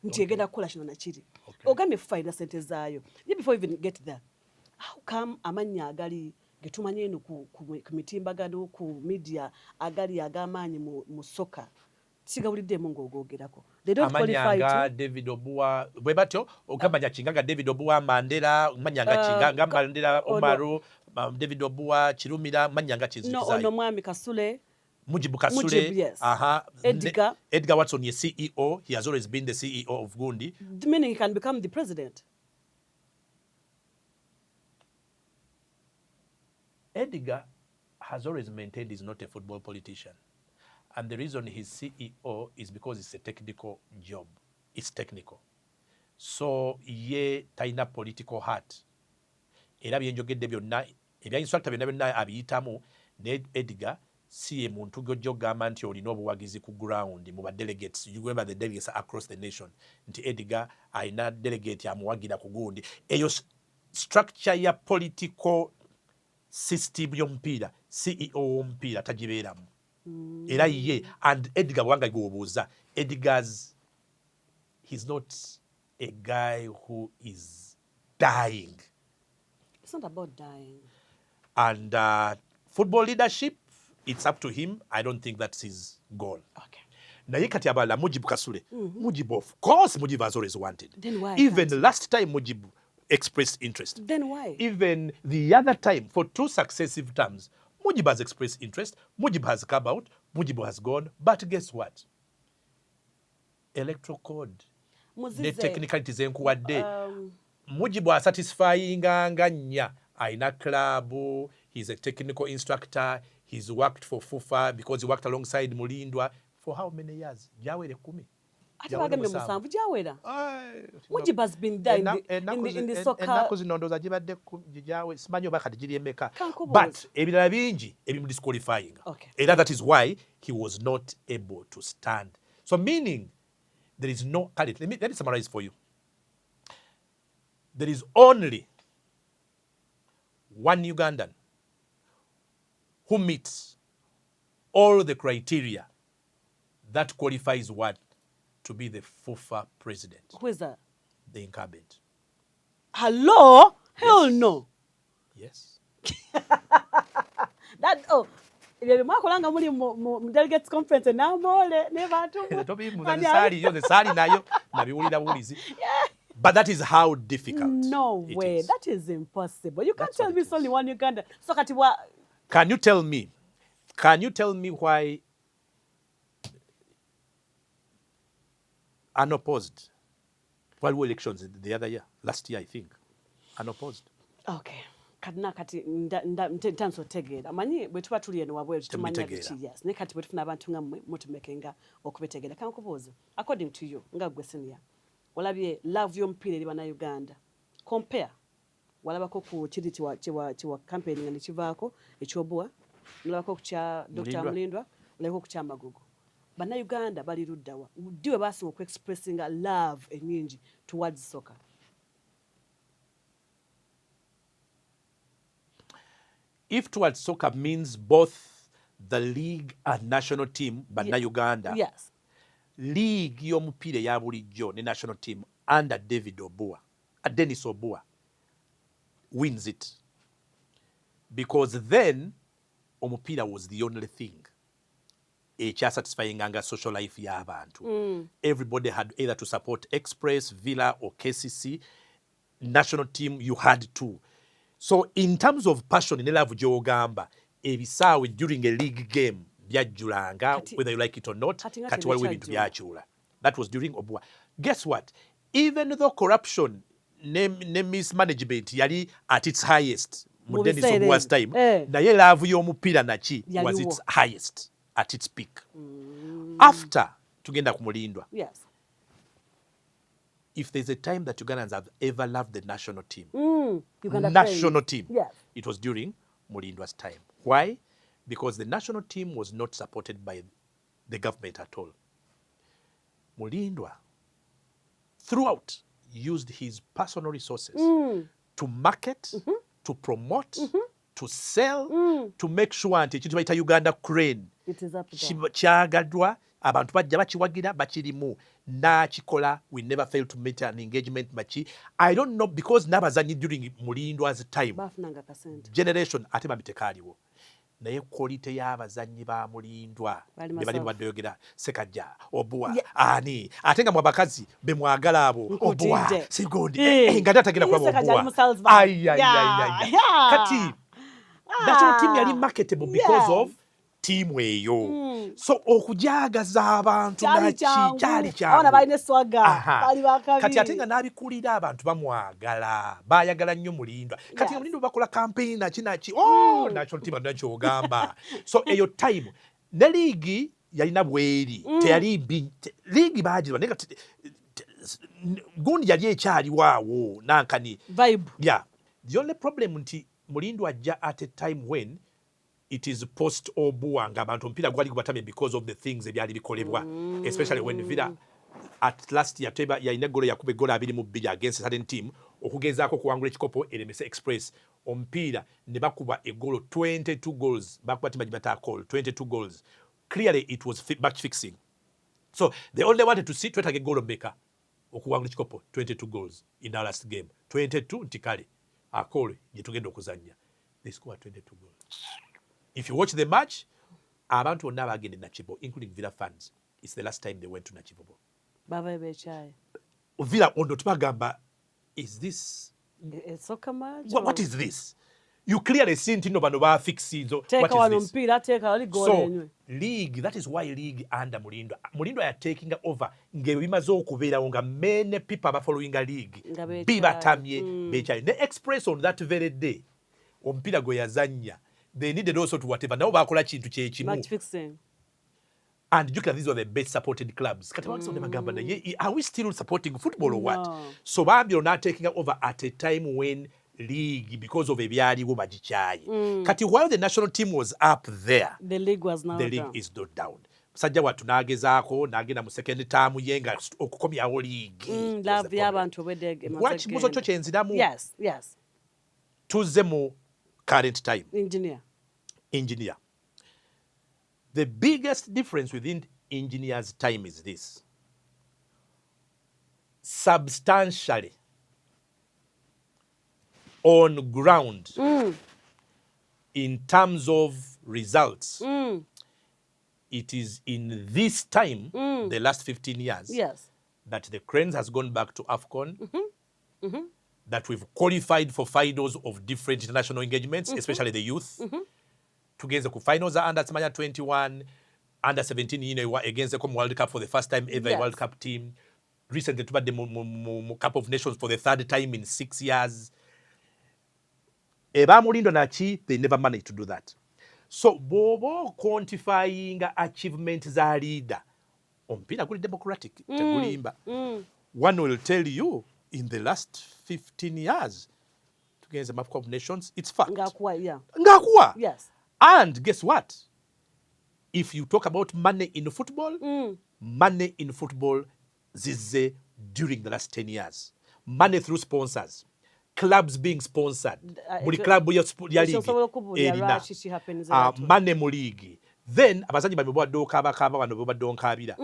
nti egenda kukola kino nakiri. Ogambye FUFA sente zaayo. Before even get there, how come amanya agali getumanye eno ku mitimbagano ku media agali agamaanyi mu soccer sigawulidde mu ng'ogoogerako? They don't qualify to David Obuwa bwe batyo ogamanya Kingaga David Obuwa Mandela manyanga Kingaga Mandela Omaru David Obuwa Kirumira manyanga Kinzikizayo no mwami Kasule Mujibu Kasule yes. Edgar Watson is CEO. He has always been the CEO of Gundi. Meaning he can become the president. Edgar has always maintained he's not a football politician. And the reason he's CEO is because it's a technical job. It's technical. So, ye taina political heart. Era byenjogedde byonna, ebya instructor byonna abiyitamu, ne Edgar si muntu gogamba nti olina obuwagizi ku ground mu delegates. You remember the delegates across the nation. Nti Edgar aina delegate amuwagira ku Gundi. Eyo structure ya political system y'omupiira, CEO w'omupiira tagibeeramu. Era ye, and Edgar wanga gwobuuza, he's not a guy who is dying. It's not about dying. And football leadership, it's up to him. I don't think that's his goal. Okay. Naye kati abala Mujibu Kasule. Mujibu, of course, Mujibu has always wanted. Then why? Even last time Mujibu expressed interest. Then why? Even the other time, for 2 successive terms, Mujibu has expressed interest. Mujibu has come out. Mujibu has gone. But guess what? Electoral code. The technicalities enkuwadde. Mujibu are satisfying nganya. Aina club. He's a technical instructor. He's worked for FUFA because he worked alongside Mulindwa for how many years? Jawere 10. Mujibu has been there in the soccer. But ebirala bingi ebimu disqualifying. And that is why he was not able to stand. So meaning there is no, let me summarize for you. There is only one Ugandan who meets all the criteria that qualifies what to be the FUFA president. Who is that? The incumbent. Hello? Hell no. Yes. That mwakolanga muli mu delegates conference namole ne bantu. But that is how difficult. No way. Is. That is impossible. You can't tell me it's only one Uganda. So Can you tell me why unopposed while elections the other year, last year I think, unopposed? Okay. Kati ntanso tegeera amanyi bwe tuba tuli eno wabweru tumanya biki yes ne kati bwe tufuna abantu nga mutumekenga okubetegeera kankubuuza according to you nga gwe senior walabye love y'omupiira eri bana Uganda compare walabako ku kiri kiwa campaigning ne kivaako ekyobuwa nalabako ku kya Dr. Mulindwa olabako ku kya Magogo bannayuganda bali luddawa ddi we baasinga okuexpressinga love ennyingi towards soccer? If towards soccer means both the league and national team, bannayuganda, yes. league y'omupiira eya bulijjo ne national team under Dennis Obua wins it, because then omupiira was the only thing ekyasatisfyinganga social life y'abantu. Everybody had either to support Express, Villa or KCC. National team you had to. So in terms of passion ne love gy'ogamba, ebisaawe during a league game byajjulanga, whether you like it or not, kati waliwo ebintu byakyula. That was during Obua. Guess what? Even though corruption ne mismanagement yali at its highest mu Dennis Obua's time, naye love y'omupiira naki was its highest at its peak. After tugenda ku Mulindwa, yes. If there's a time that Ugandans have ever loved the national team, team, yes. It was during Mulindwa's time. Why? Because the national team was not supported by the government at all. Mulindwa, throughout, used his personal resources to market, to promote, to sell, to make sure nti ekintu bayita Uganda crane kyagadwa, abantu bajja bakiwagira bakirimu, n'akikola. We never failed to meet an engagement machi. I don't know, because n'abazanyi during Mulindwa's time generation ate babitekaaliwo, naye quality y'abazanyi ba Mulindwa ne bali baddeyogera Sekajja, Obua, ani ate nga mu abakazi be mwagala abo, Obua Sigondi nga tatagenda kulaba Obua. Kati national team yali marketable because of team eyo. So okujagaza abantu kyali kyangu. Kati ate nga n'abikulira abantu bamwagala, bayagala nnyo Mulindwa. Kati Mulindwa bakola campaign naki national team nakyo ogamba. So eyo time ne league yalina bweri, teyali league baagirwa naye kati gundi yali ekyaliwo awo nankani vibe. Yeah. The only problem nti Mulindwa ajja at a time when it is post Obua nga abantu mpira gwali gubatamye because of the things ebyali bikolebwa, especially when Villa at last year yalina golo yakuba egola 2-2 against a certain team, okugezaako kuwangula ekikopo elemese Express omupiira ne bakuba egolo 22 goals, bakuba timu gibata call 22 goals. Clearly it was match fixing. So they only wanted to see twetaga egolo mbeka okuwangula ekikopo 22 goals in our last game. 22 ntikale akole yetugenda okuzanya. They scored 22 goals. If you watch the match, abantu bonna bagende Nakibo, including Villa fans, it's the last time they went to Nakibo. Baba bechai. Villa ondo tubagamba, is this a soccer match? What is this? You clearly see ntino bano ba fixing. So what is this? So league, that is why league under Mulindwa are taking over. Ngebimaze okubeerawo nga many people are following a league. Bibatamye bechai. The Express on that very day, omupiira gwe yazanya, they needed also to whatever. Now bakola kintu kyekimu. Match fixing. And these were the best supported clubs. Are we still supporting football or what? So Bambi are not taking over at a time when league, because of ebyaliwo bagichaye. Kati while the national team was up there, the league was now the league is not down. Sajja watu nagezaako nagenda mu second term yenga okukomyawo league. Love y'abantu obwedege. Watch muzo kyo kyenziramu. Yes, yes. Tuzze mu current time. Engineer. The biggest difference within engineer's time is this. Substantially on ground in terms of results, it is in this time, the last 15 years, that the Cranes has gone back to AFCON, that we've qualified for finals of different international engagements, especially the youth. Together ku finals are under 21, under 17 against the World Cup for the first time ever, World Cup team. Recently to the Cup of Nations for the third time in 6 years. Eba Mulindwa nachi, they never managed to do that. So bobo quantifying achievements za leader. Ompira kuli democratic, tegulimba. One will tell you in the last 15 years against the Cup of Nations, it's fact. Ngakwa, yeah. Ngakwa. Yes. And guess what? if you talk about money in football, money in football zize during the last 10 years. Money through sponsors. Clubs being sponsored. Buli club ya league erina. Money mu league. Then abazanyi bamebwa dokabakaba bano bobadonkabira.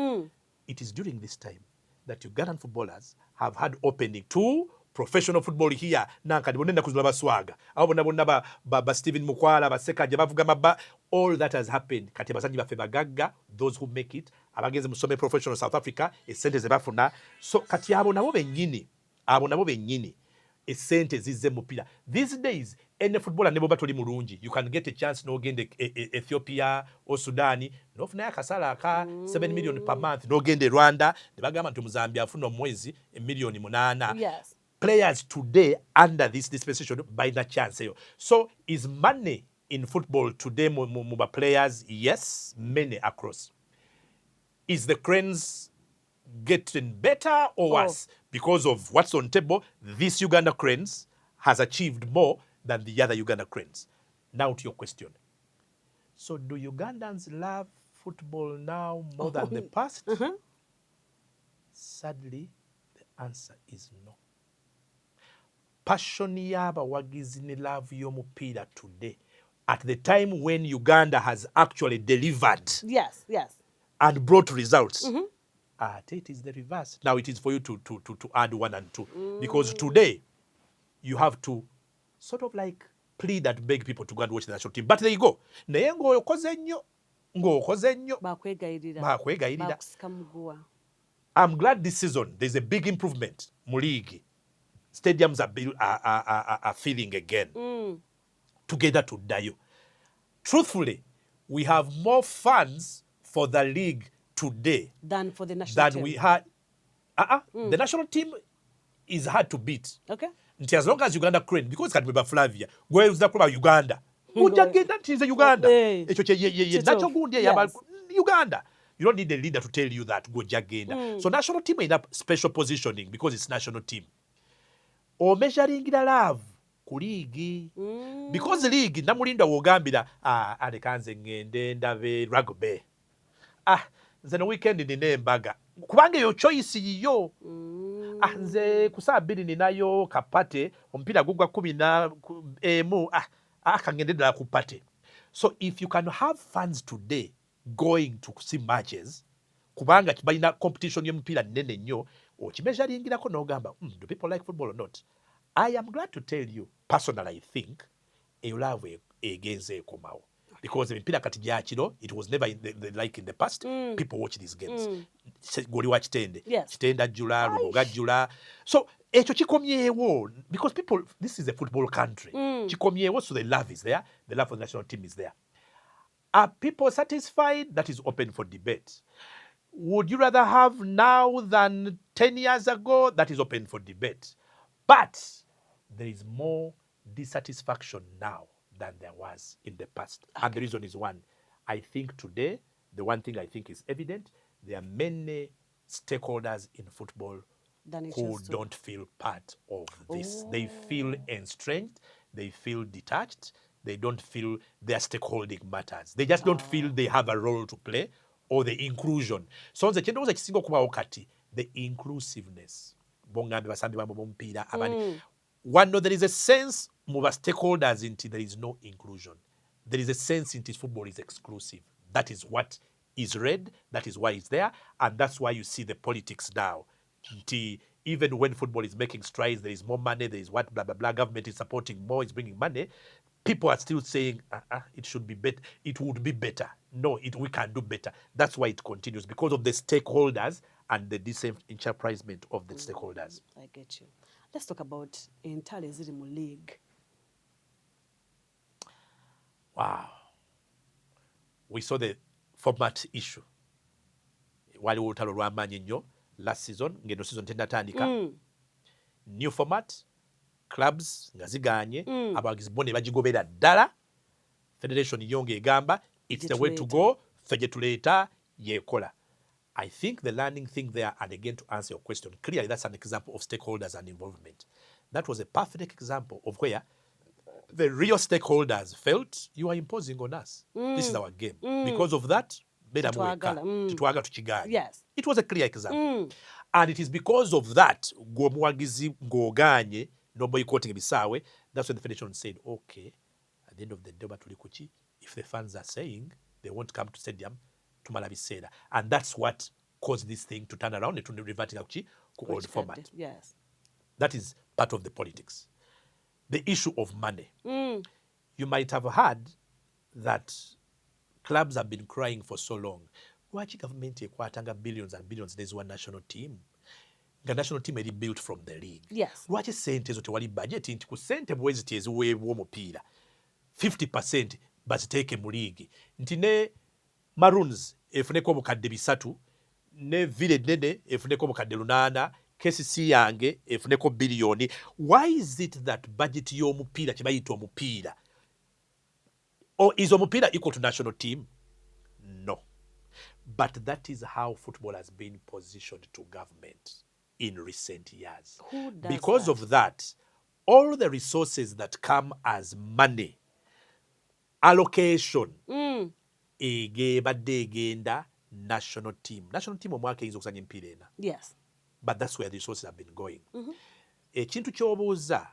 It is during this time that Ugandan footballers have had opening to professional football here. Nanka dibonenda kuzula baswaga. Abo bonna ba Steven Mukwala basekaje bavuga maba. All that has happened. Kati abazanyi bafe bagagga, those who make it, abagenze musome professional South Africa, esente ze bafuna. So kati abo nabo bennyini. Esente zize mupira. These days, any footballer nebo batoli mulungi. You can get a chance no gende Ethiopia or Sudani. No funa yakasala aka 7 million per month. No gende Rwanda. Nebagamba nti Mozambique afuna mwezi million 8. Yes. Players today under this dispensation by the chance. So is money in football today muba players? Yes, many across. Is the cranes getting better or worse? Because of what's on table, this Uganda cranes has achieved more than the other Uganda cranes. Now to your question. So do Ugandans love football now more than the past? Sadly, the answer is no. Passion y'abawagizi ne love y'omupiira today, at the time when Uganda has actually delivered and brought results, it is the reverse. Now it is for you to add 1 and 2. Because today, you have to sort of like plead and beg people to go and watch the national team. But there you go. Naye ng'okoze nnyo. Bakwegayirira. I'm glad this season there's a big improvement mu league. Stadiums are filling again. Together to Dayo. Truthfully, we have more fans for the league today than for the national team. We had. The national team is hard to beat. Okay. As long as Uganda crane, because Kadmiba Flavia, where is the problem? Uganda. That is Uganda. Uganda. You don't need a leader to tell you that. Go Jagenda. So national team in a special positioning because it's national team. Or measuring the love. Kuligi. Because the league, namulinda wogambira, alekanze ngende ndave rugby. Nze weekend nine embaga. Kubanga yo choice yiyo. Nze kusaa 2 ninayo kapate, ompira gugwa 10 akangende dala kupate. So if you can have fans today going to see matches, kubanga kibalina competition y'omupiira nene nnyo, okimeasuringirako n'ogamba, do people like football or not? I am glad to tell you, personally, I think, eulavu egenze ekomawo. Because emipiira kati gya kiro, it was never like in the past. People watch these games. Goli wa kitende. Kitende ajjula, luboga ajjula. So, ekyo kikomyewo. Because people, this is a football country. Kikomyewo, so the love is there. The love for the national team is there. Are people satisfied? That is open for debate. Would you rather have now than 10 years ago? That is open for debate. But there is more dissatisfaction now than there was in the past. Okay. And the reason is one. I think today, the one thing I think is evident, there are many stakeholders in football who don't feel part of this. They feel estranged, they feel detached, they don't feel their stakeholding matters. They just don't feel they have a role to play or the inclusion. So nze kyendowooza kisinga okubawo kati, the inclusiveness. Bongambe basambi bamwe bomupiira abandi. One, no, there is a sense mu ba stakeholders nti there is no inclusion. There is a sense nti football is exclusive. That is what is read, that is why it's there, and that's why you see the politics now. Nti even when football is making strides, there is more money, there is what, blah, blah, blah, government is supporting more, it's bringing money. People are still saying, it should be better, it would be better. No, we can do better. That's why it continues, because of the stakeholders and the disenfranchisement of the stakeholders. I get you. Let's talk about entale ziri mu league. Wow. We saw the format issue. Waliwo olutalo lw'amaanyi nnyo last season, ngeno season tenatandika. New format, clubs nga zigaanye, abawagizi bo ne bagigobera ddala. Federation yonge egamba, it's the way to go, ffe gye tuleeta yeekola. I think the learning thing there, and again to answer your question, clearly that's an example of stakeholders and involvement. That was a perfect example of where the real stakeholders felt you are imposing on us. This is our game. Because of that, titwagala tukiganye. Yes. It was a clear example. And it is because of that, gwomuwagizi ng'oganye, no boycotting ebisaawe, that's when the federation said, okay, at the end of the day, batuli kuki, if the fans are saying they won't come to stadium, tumala biseera. And that's what caused this thing to turn around and to reverting to old format. Yes. That is part of the politics. The issue of money. You might have heard that clubs have been crying for so long. Lwaki government ekwatanga billions and billions there's one national team? Nga national team eri built from the league. Yes. Lwaki sente ezo tewali budget nti ku sente bweziti eziweebwa omupiira 50% baziteeke mu league. Nti ne Maroons efuneko obukadde 3, ne Ville nene efuneko obukadde 8, KCC yange efuneko billioni. Why is it that budget y'omupiira kye bayita omupiira? Or is omupiira equal to national team? No. But that is how football has been positioned to government in recent years. Who does because that? of that, all the resources that come as money, allocation, egebadde egenda national team. National team omwaka eyinza okusanya emipiira ena. Yes. But that's where the resources have been going. Ekintu ky'obuuza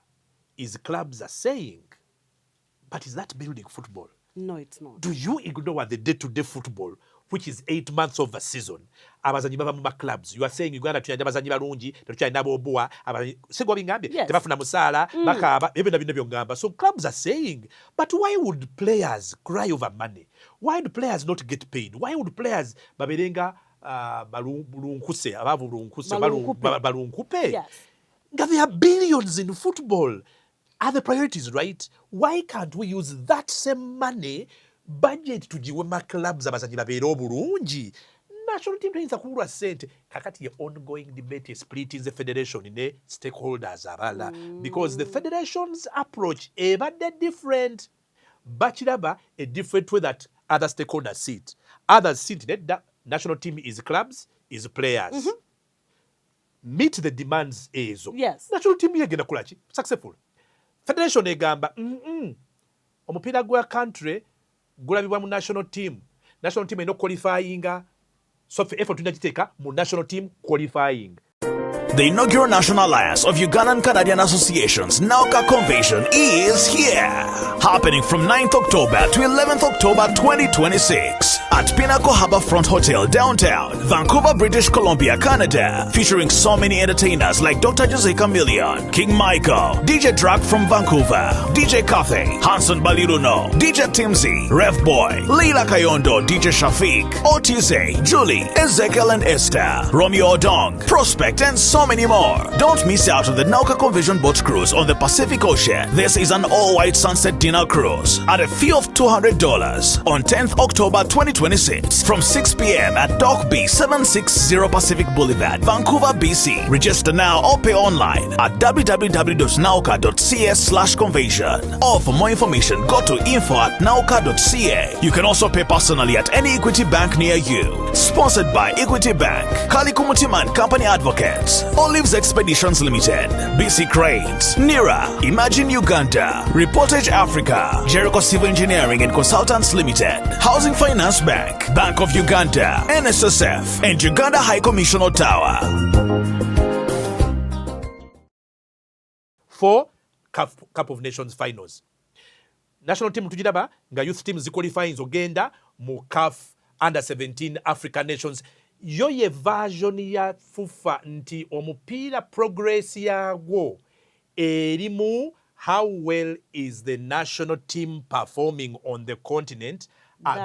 is clubs are saying, but is that building football? No, it's not. Do you ignore the day-to-day football, which is 8 months of a season? Abazanyi baba mu clubs. You are saying Uganda tuyanja abazanyi balungi, tukyalina bobuwa, sigo bingambye, Yes. tebafuna musaala, bakaaba, ebyo nabyo byongamba. So clubs are saying, but why would players cry over money? Why do players not get paid? Why would players baberenga balunkuse, abavu balunkupe? Yes. There are billions in football. Are the priorities right? Why can't we use that same money budget tugiwema clubs abazanyi babeere obulungi? National team tuyinza kubulwa sente. Kakati ye ongoing debate is split in the federation ne stakeholders abala. Because the federation's approach ebadde different. Bakiraba a different way that other stakeholders see it. Others see it that national team is clubs, is players. Meet the demands ezo. Yes. National team yegenda kulaki? Successful. Federation egamba omupiira gwa country gulabibwa mu national team. National team eno qualifyinga. So effort tunagiteeka mu national team qualifying. The inaugural National Alliance of Ugandan Canadian Associations NAUCA Convention is here. Happening from 9th October to 11th October 2026 at Pinnacle Harbourfront Hotel downtown, Vancouver, British Columbia, Canada. Featuring so many entertainers like Dr. Jose Chameleon, King Michael, DJ Drag from Vancouver, DJ Cathay, Hanson Baliruno, DJ Timsy, Rev Boy, Leila Kayondo, DJ Shafiq, Otize, Julie, Ezekiel and Esther, Romeo Odong, Prospect and so many more. Don't miss out on the NAUCA Convention Boat Cruise on the Pacific Ocean. This is an all-white sunset dinner cruise at a fee of $200 on 10th October 2026 from 6 p.m. at Dock B 760 Pacific Boulevard, Vancouver, BC. Register now or pay online at www.nauca.ca/convention. Or for more information, go to info@nauca.ca. You can also pay personally at any Equity Bank near you. Sponsored by Equity Bank, Kalikumutima and Company Advocates, Olives Expeditions Limited, BC Cranes, NIRA, Imagine Uganda, Reportage Africa, Jericho Civil Engineering and Consultants Limited, Housing Finance Bank, Bank of Uganda, NSSF, and Uganda High Commission Ottawa. For Cup of Nations finals. National team tujiraba nga youth team ziqualifying zogenda mu CAF under 17 African Nations. Yo ye version ya FUFA nti omupiira progress yagwo erimu how well is the national team performing on the continent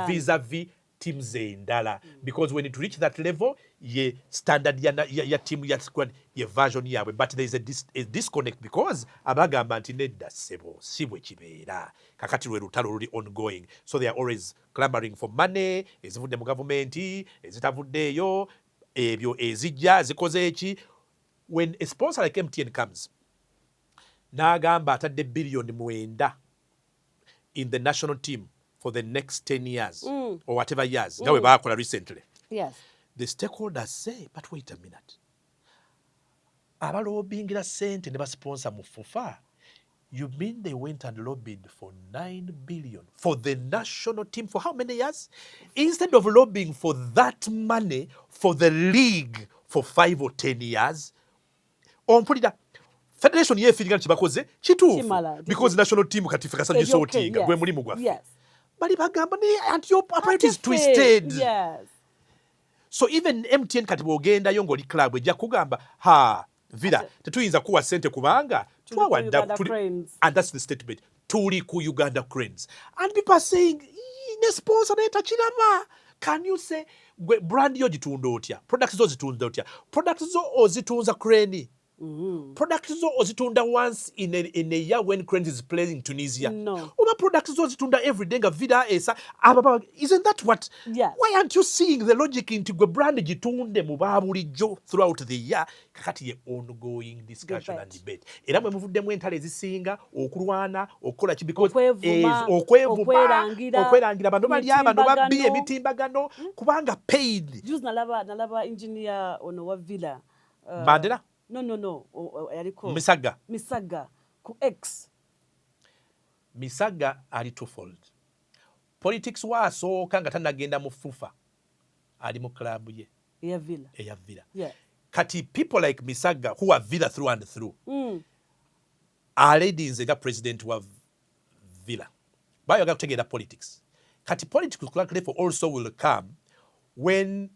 vis-a-vis teams endala. Because when it reach that level, ye standard ya team ya squad ye version yawe. But there is a disconnect because abagamba nti nedda sebo sibwe kibeera. Kakati lwe lutalo luli ongoing. So they are always clamoring for money, ezivudde mu government, ezitavuddeyo, ebyo ezijja zikoze eki. When a sponsor like MTN comes, n'agamba atadde billion 9 in the national team for the next 10 years or whatever years, nga we baakola recently. Yes. The stakeholders say, but wait a minute. Abalobingira sente ne basponsor mu FUFA. You mean they went and lobbied for 9 billion for the national team for how many years? Instead of lobbying for that money for the league for 5 or 10 years, ompulira federation yeefiringa kibakoze kituufu because national team kati fekasa gisootinga gwe mulimu gwaffe bali bagamba and your approach is twisted. Yes. So even MTN kati bwogendayo ng'oli club ejja kugamba Villa tetuyinza kuwa sente kubanga twawadda and that's the statement tuli ku Uganda Cranes and people are saying ne sponsor neta kiraba. Can you say brand yo gitunda otya, products zo zitunda otya, products zo ozitunza Crane products zo ozitunda once in a year when Cranes is playing in Tunisia. No. Oba products zo zitunda every day nga Vida esa isn't that what? Yes. Why aren't you seeing the logic into gwe brand gitunde mu babulijjo throughout the year? Kakati ye ongoing discussion and debate. Era mwe muvuddemu entale ezisinga okulwana okukola ki because okwerangira bano bali abano babbi emitimbagano kubanga paid. Juice nalaba engineer ono wa Villa. Mandela? No. Yaliko. Misaga. Ku X. Misaga ali twofold. Politics wasooka nga tanagenda mu FUFA. Ali mu club ye. Eya Villa. Yeah. Kati people like Misaga who are Villa through and through. Already nze nga president wa Villa. Bayoga kutegera politics. Kati politics level also will come when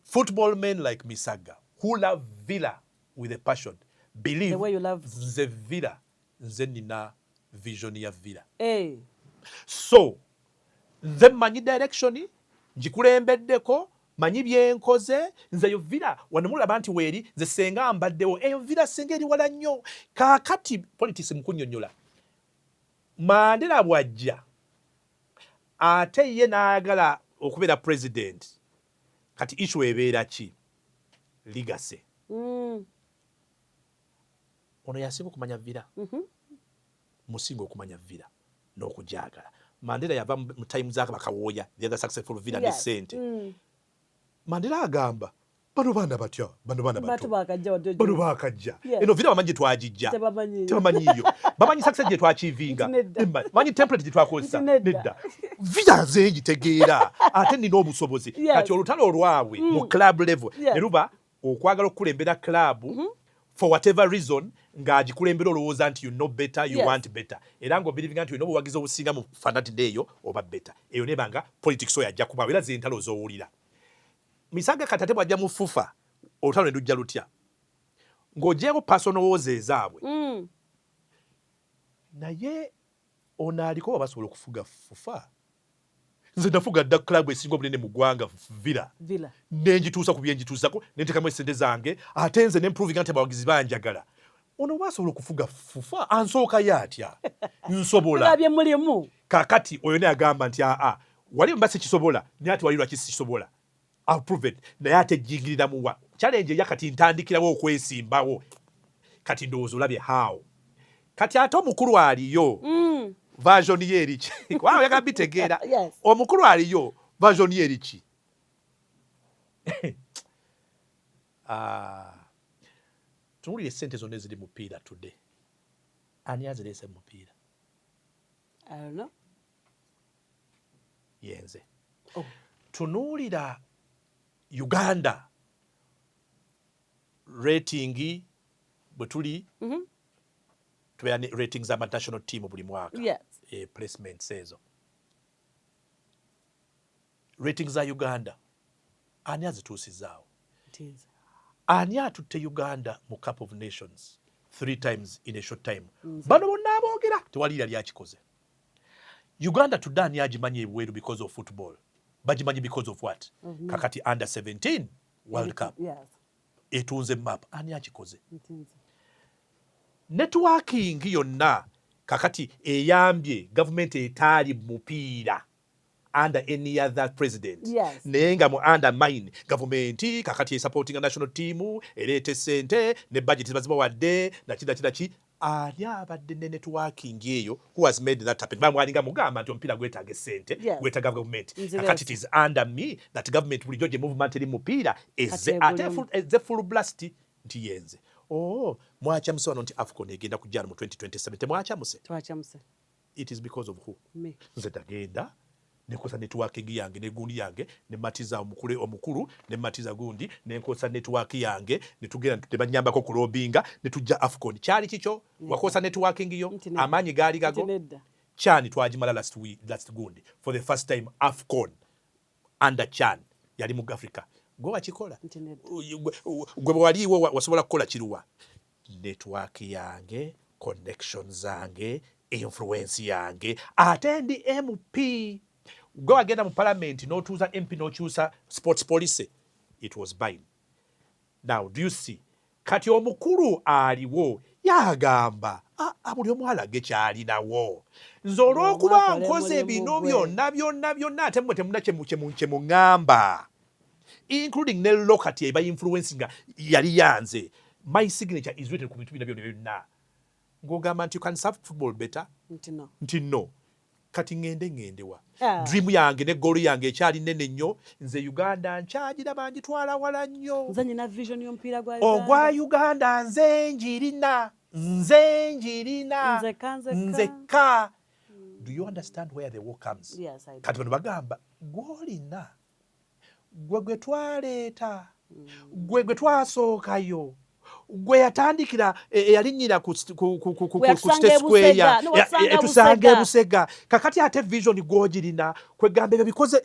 football men like Misaga who love Villa with a passion believe the way you love the Villa nze nina vision ya Villa. Hey. So nze manyi direction njikulembeddeko manyi byenkoze nze yo Villa wanamulaba nti weeri nze senga mbaddewo eyo Villa senga eri wala nnyo kakati politics mkunyonyola Mandela bwajja ate ye n'ayagala okubeera president kati issue ebeera ki legacy. Ono yasinga okumanya Villa musinga okumanya Villa n'okujagala. Mandela yava mu time zaake bakawooya the other successful Villa ne sente. Mandela agamba bano baana batya bano baana bato bano baakajja eno Villa bamanyi twagijja tebamanyiyo bamanyi success gye twakivinga bamanyi template gye twakozesa nedda Villa nze ngitegeera ate nina obusobozi kati olutalo olwawe mu club level ne luba okwagala okukulembera club for whatever reason ng'agikulembera olowooza nti you know better you want better era ng'obirivinga nti olina obuwagizi obusinga mu fanatide eyo oba better eyo nebanga politics oyo ajja kuba era zentalo z'owulira. Misaga katate bwajja mu FUFA olutalo ne lujja lutya ng'ogyeko personal woes ezaabwe naye ono aliko oba basobola okufuga FUFA. Nze nafuga dda club esinga obunene mu ggwanga Villa nenjituusa ku byenjituusako nentekamu esente zange ate nze nemproving nti abawagizi banjagala. Ono basobola okufuga FUFA ansooka ye atya nsobola kakati oyo ne agamba nti wali mba sikisobola naye ati wali lwaki sikisobola I'll prove it naye ate jingirira muwa challenge eya kati ntandikirawo okwesimbawo kati ndowooza olabye how kati ate omukulu aliyo version ye eriki waawe yaga bitegeera omukulu aliyo version ye eriki tunuulire sente zonna eziri mupiira today ani azireese mupiira? I don't know. Yenze tunuulira Uganda rating bwe tuli tubeera ne ratings z'ama national team buli mwaka placements ezo ratings za Uganda ani azituusizaawo? Ani atutte Uganda mu Cup of Nations 3 times in a short time? Bano bonna aboogera tewaliira lyakikoze. Uganda tudde ani agimanyi ebweru because of football? Bagimanyi because of what? Kakati under 17 World Cup etunze map ani akikoze? Networking yonna kakati eyambye government etaali mupiira under any other president. Naye nga mu undermine government kakati supporting a national team ereete sente ne budget baziba wadde nakidaki ani abadde ne networking eyo who has made that happen. Bamwalinga mugamba nti omupiira gwetaaga sente gwetaaga government kakati it is under me that government bulijjo gye movement eri mupiira eze full blast nti yenze mwachamuse wano nti AFCON egenda kujjana mu 2027 temwachamuse. Twachamuse. It is because of who? Me. Nze tagenda nekosa networking yange ne gundi yange ne matiza omukulu ne matiza gundi ne nkosa network yange ne tugenda tebanyambako ku lobinga ne tujja AFCON. Kyali kicho wakosa networking yo amanyi gali gago. Chani twagimala last gundi for the first time AFCON under Chan yali mu Africa. Gwe wakikola. Gwe waliwo wasobola kukola kiruwa. Network yange, connections zange, influence yange, attend MP. Go agenda mu parliament n'otuuza MP n'okyusa sports policy. It was buying. Now do you see? Kati omukulu aliwo yagamba buli omu alage kyalinawo. Nze olw'okuba nkoze bino byonna ate mmwe temuna kyemuŋŋamba. Including ne lokati eba influencing yali yanze. My signature is written ku bintu bina byonna. Ng'ogamba nti you can serve football better. Nti no. Kati ngende wa. Dream yange ne goal yange ekyali nene nnyo. Nze Uganda nkyagira banjitwala wala nnyo. Nze nina vision y'omupiira gwa Uganda. Ogwa Uganda nze njirina. Nzeka. Do you understand where the war comes? Yes, I do. Kati bano bagamba gwolina. Gwe twaleeta. Gwe twasookayo. Gwe yatandikira eyalinyira ku State Square yatusanga Busega. Kakati ate vision gwogirina kwegamba bikoze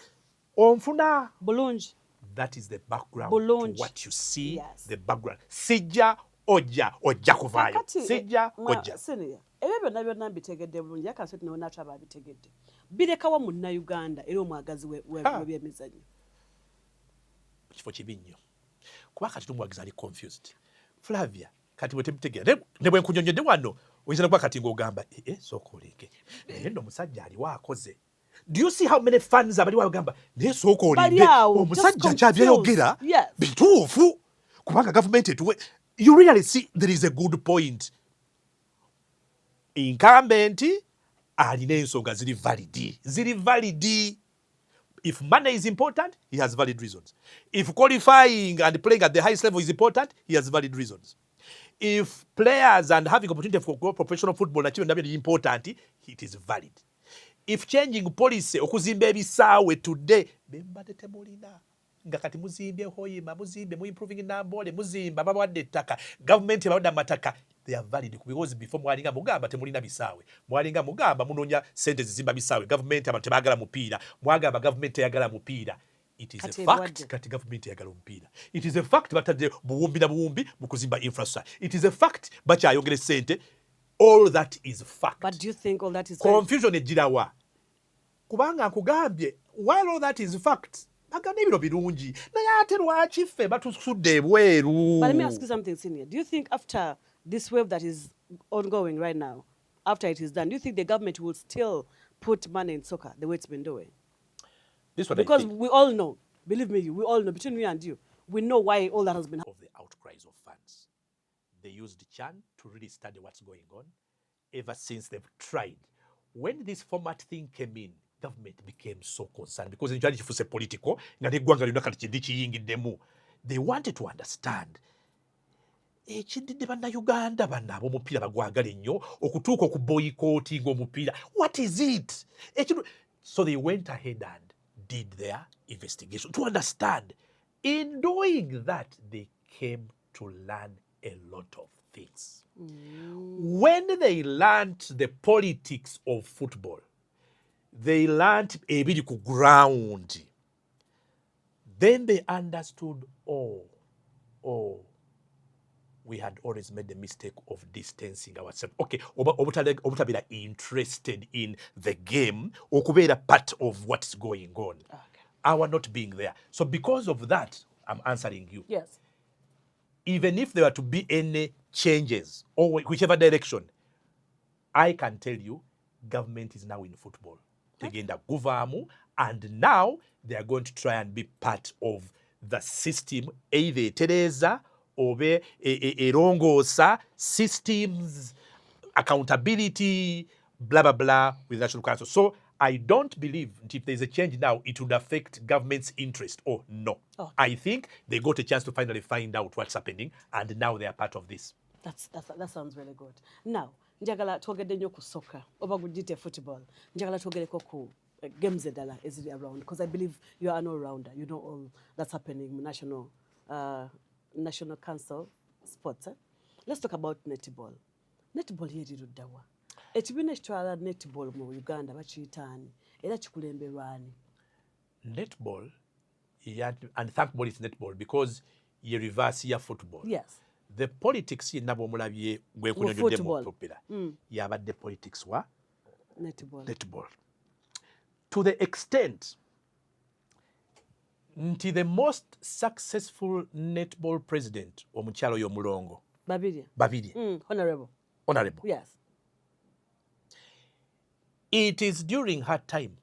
onfuna bulungi. That is the background bulungi. To what you see. Yes. The background. Sijja ojja kuvaayo. Sijja ojja. Ebyo byonna mbitegedde bulungi yakase tunonatra babitegedde. Birekawa mu Uganda era omwagazi w'ebyemizannyo. Kifo kibi nnyo. Kuba kati tumwagiza ali confused. Flavia, kati wetemutegera. Ne bwe nkunyonyedde wano, oyinza kuba kati ng'ogamba, sooka oleke. Naye nno omusajja aliwo akoze. Do you see how many fans abali wagamba, naye sooka olinde. Omusajja kyabyayogera bituufu. Kubanga government etuwe. You really see there is a good point. Incumbent alina ensonga ziri valid. If money is important, he has valid reasons. If qualifying and playing at the highest level is important, he has valid reasons. If players and having opportunity for professional football is important, it is valid. If changing policy, okuzimba ebisaawe today, bembade temulina. Nga kati muzimbye hoyima, muzimbe, mu improving nambole, muzimba, babawadde ettaka, government bawadde amataka, they are valid because before mwalinga mugamba temulina bisaawe. Mwalinga mugamba munonya sente zizimba bisaawe. Government abantu tebagala mupiira. Mwagamba government eyagala mupiira. It is a fact kati government eyagala mupiira. It is a fact batadde buwumbi na buwumbi mu kuzimba infrastructure. It is a fact bakyayongera sente. All that is fact. But do you think all that is confusion ejirawa? Kubanga nkugambye while all that is fact. But let me ask you something, Senior. Do you think after this wave that is ongoing right now, after it is done, do you think the government will still put money in soccer the way it's been doing? Because we all know, believe me, we all know, between me and you, we know why all that has been happening. Of the outcries of fans. They used Chan to really study what's going on ever since they've tried. When this format thing came in, government became so concerned because in a political, they wanted to understand. Uganda what is it? So they went ahead and did their investigation to understand. In doing that, they came to learn a lot of things. When they learned the politics of football, they learned a bit of ground. Then they understood, we had always made the mistake of distancing ourselves. Okay, obutabira interested in the game, okubera part of what's going on. Okay. Our not being there. So because of that, I'm answering you. Yes. Even if there were to be any changes, or whichever direction, I can tell you, government is now in football. Tegenda guvamu, and now they are going to try and be part of the system, either Teresa or Erongosa systems, accountability, blah blah blah with the National Council. So I don't believe if there's a change now, it would affect government's interest. No. I think they got a chance to finally find out what's happening, and now they are part of this. That sounds really good. Now, njagala twogedde nnyo ku soccer oba gugite football. Njagala twogereko ku games edala eziri around because I believe you are an all-rounder. You know all that's happening in National Council Sports. Let's talk about netball. Netball yeri ruddawa. Ekibiina ekitwala netball mu Uganda bakiyitaani era kikulemberwani. Netball, and thank God it's netball because ye reverse ya football. Yes. The politics ye nabo mulabye gwe kunyonyodde mu popera. Yabadde politics wa netball. To the extent nti the most successful netball president omukyalo y'omulongo Babirye. Honorable. Yes. It is during her time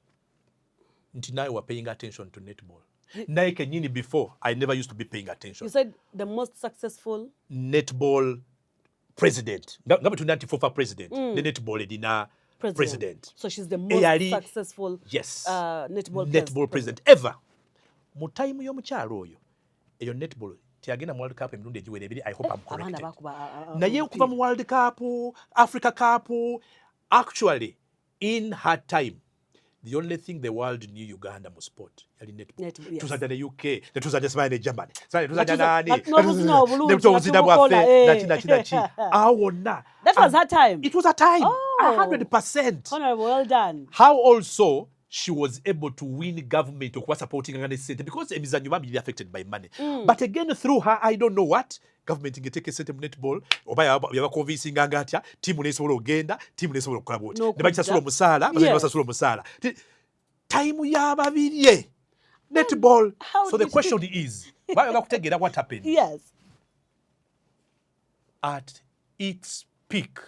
nti nawe were paying attention to netball. Naye kenyini before I never used to be paying attention. You said the most successful netball president. Nga between fofa president. The netball edina president. So she's the most successful netball president ever. Mu time y'omukyalo oyo eyo netball tiagenda mu World Cup emirundi egiwera ebiri. I hope I'm corrected. Naye okuva mu World Cup, Africa Cup, actually in her time the only thing the world knew Uganda mu sport yali netball. Yes. Tuzajja ne UK, netuzajja Spain ne Germany. Tuzajja nani? Netuzajja That was her time. It was her time. 100%. Honorable, well done. How also she was able to win government okuba supporting Uganda center because emizanyo babiri affected by money. But again through her I don't know what government ingeteke sente mu netball oba yaba convincing atya timu nesobola ogenda timu nesobola okukola bwoti ne bakisasula omusaala basasula omusaala time ya babirye netball. So the question is bayoga kutegeera what happened. Yes. At its peak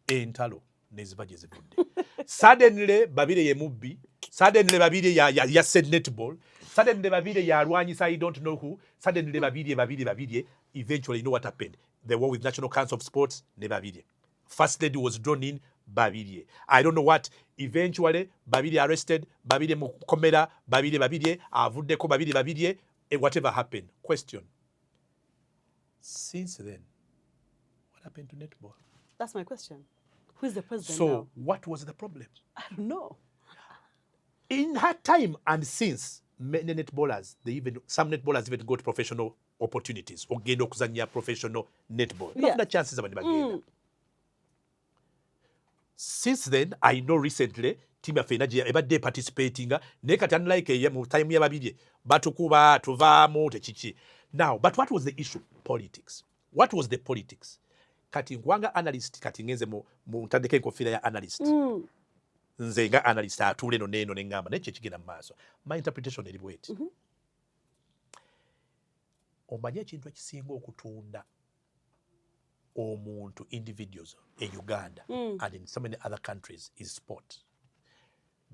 entalo neziba gye zivudde. Suddenly Babirye ye mubbi, suddenly Babirye ya said netball, suddenly Babirye yalwanyisa I don't know who, suddenly Babirye. Eventually you know what happened. The war with National Council of Sports, ne Babirye. First lady was drawn in, Babirye. I don't know what. Eventually Babirye arrested, Babirye mukomera, Babirye avuddeko Babirye, and whatever happened. Question. Since then, what happened to netball? That's my question. Who is the president now? So what was the problem? I don't know. In her time and since, many netballers, some netballers even got professional opportunities. Ogenda okuzannya professional netball. Bafuna chances abandi bagenda. Since then, I know recently, team yaffe ebadde participating, naye kati unlike mu time y'Ababirye, batukuba, tuvaamu, tekiki. Now, but what was the issue? Politics. What was the politics? Kati nkwanga analyst kati ngenze mu ntandika enkofiira ya analyst. Nze nga analyst atule no neno nengamba naye kigenda mu maaso. My interpretation eri bweti. Omanye ekintu ekisinga okutunda omuntu individuals in Uganda and in so many other countries is sport.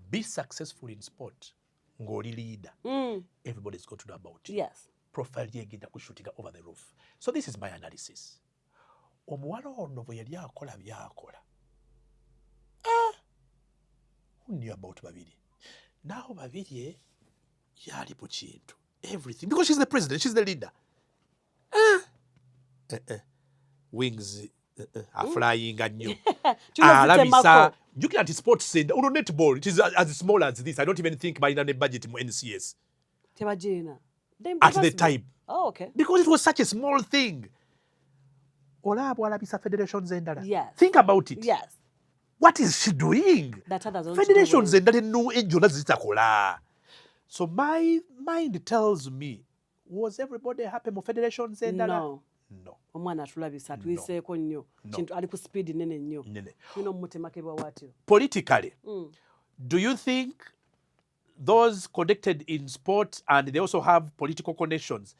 Be successful in sport ng'oli leader. Everybody's got to know about it. Yes. Profile yegenda kushooting over the roof. So this is my analysis. Omuwala ono bwe yali akola byakola. Who knew about Babirye? Now Babirye yali mu kintu. Everything. Because she's the president, she's the leader. Wings are flying and you. Alabisa. You can at sports center. Uno netball. It is as small as this. I don't even think by the budget in NCS. At the time. Oh, okay. Because it was such a small thing. Yes. Think about it. Yes. What is she doing? Federations endala no ejjona zitakola. So my mind tells me, was everybody happy mu federations endala? No. Omwana atulabisa tuyiseeko nnyo. Kintu ali ku speed nene nnyo. Kino mutemakebwa watyo. Politically, do you think those connected in sport and they also have political connections,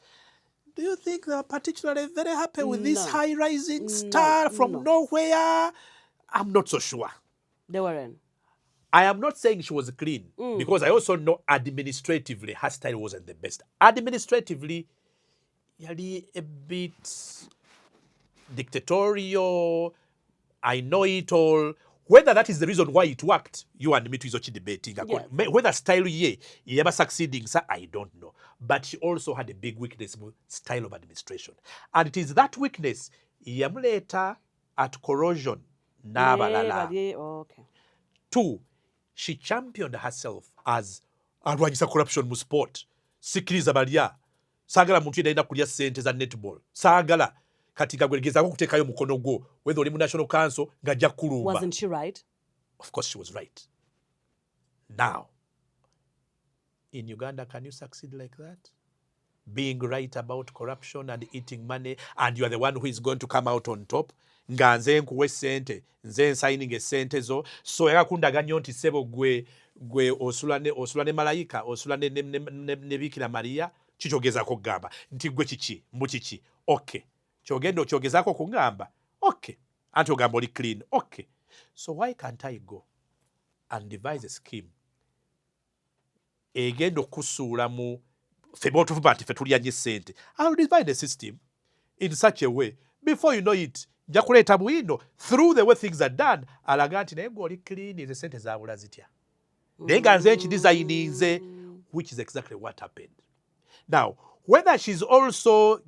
do you think they are particularly very happy with this high rising star from nowhere? I'm not so sure. They weren't. I am not saying she was clean because I also know administratively her style wasn't the best. Administratively, yali a bit dictatorial. I know it all. Whether that is the reason why it worked, you and me to is debating. Yes. Whether style ye ever succeeding, sir, I don't know. But she also had a big weakness with style of administration. And it is that weakness yamuleeta at corrosion n'abalala. Okay. 2, she championed herself as alwanyisa corruption mu sport. Sikiriza balya. Saagala muntu yenna kulya ssente za netball. Saagala kati kagwegezaako kuteekayo mukono gwo whether oli mu national council ng'ajja kulumba. Wasn't she right? Of course she was right. Now, in Uganda, can you succeed like that? Being right about corruption and eating money, and you are the one who is going to come out on top? Nga nze nkuwe sente, nze nsayinga sente zo, so yakakundaganya nti sebo gwe osula ne malayika, osula ne Bikira Maria, kikyogezako kugamba nti gwe kiki mbu kiki. Okay, kyogenda okyogezaako kugamba. Okay, anti ogamba oli clean. Okay, so why can't I go and devise a scheme egenda okusuula mu ffe tuvuba nti ffe tulya nnyo sente? I'll divide the system in such a way before you know it nja kuleeta bwino through the way things are done alaga nti naye gw'oli clean ezo sente zaabula zitya naye nga nze nkidesigninze, which is exactly what happened. Now, whether she's also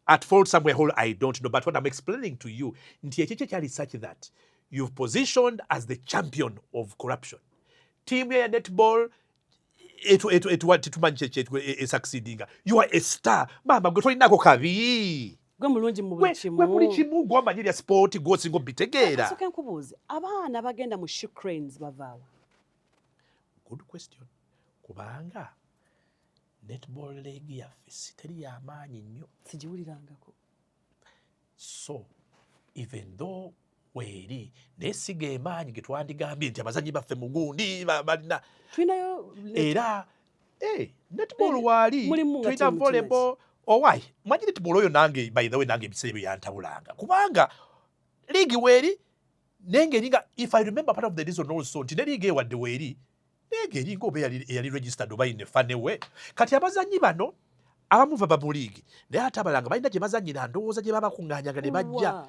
at fault somewhere whole, I don't know, but what I'm explaining to you nti ekyo kyali such that you've positioned as the champion of corruption. Team ya netball etumanyi succeeding. You are a star. Mama gwe tolinako kabi. Gwe mulungi mu buli kimu. Gwe buli kimu gw'omanyi lya sport gw'osinga obitegeera. Soke nkubuuze, abaana bagenda mu Ukraines bavaawa? Good question. Kubanga netball league yaffe teri y'amaanyi nnyo. Sigiwulirangako. So, even though weeri neesiga emaanyi ge twandigambye nti abazanyi baffe mugundi balina tulinayo era netball waali tulina volleyball. Owaayi manyi netball oyo nange by the way nange ebiseera ebyo yantabulanga kubanga liigi weeri nengeri nga if I remember part of the reason also nti ne liigi ewadde weeri nengeri ngaoba eyali registered oba ine fanewe kati abazanyi bano abamu bava mu liigi naye ate abalanga balina gye bazanyira ndowooza gye babakuŋŋaanyanga ne bajja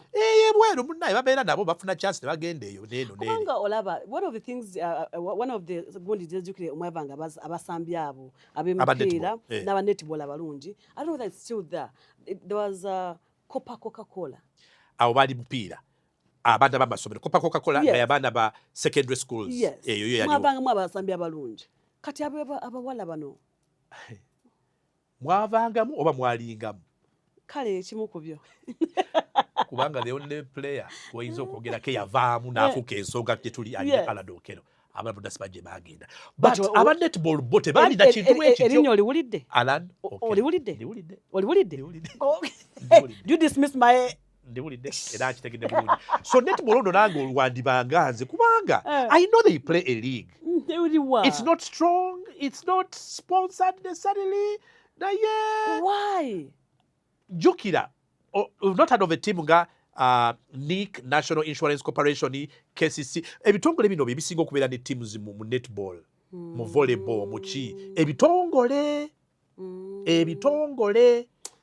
bweru munnaye babeera nabo bafuna chance ne bagenda eyo neeno neeri. Kubanga olaba one of the things one of the gundi jejjukire omwebanga abasambi abo ab'emipiira n'aba netball abalungi. I don't know whether it's still there. There was Coca-Cola. Abo baali mupiira abaana b'amasomero Coca-Cola nga y'abaana ba secondary schools. Eyo yo yaliwo. Mwabangamu abasambi abalungi. Kati abawala bano mwavangamu oba mwalingamu? Kale ekimu ku byo. Kubanga the only player wayinza okwogerako eyavaamu n'afuuka ensonga gye tuli alina Aladookero abana bodasiba gye bagenda. But aba netball bo tebaalina kintu ekityo. Erinnya oliwulidde? Alan. Oliwulidde? Oliwulidde? Do you dismiss my... Ndiwulidde era akitegedde bulungi. So netball ono nange wandibanga nze kubanga I know they play a league. It's not strong, it's not sponsored necessarily. Why? Jukira, we've not heard of a team nga NIC, National Insurance Corporation, KCC. Ebitongole bino bisinga okubeera ne teams mu netball, mu volleyball, mu ki. Ebitongole.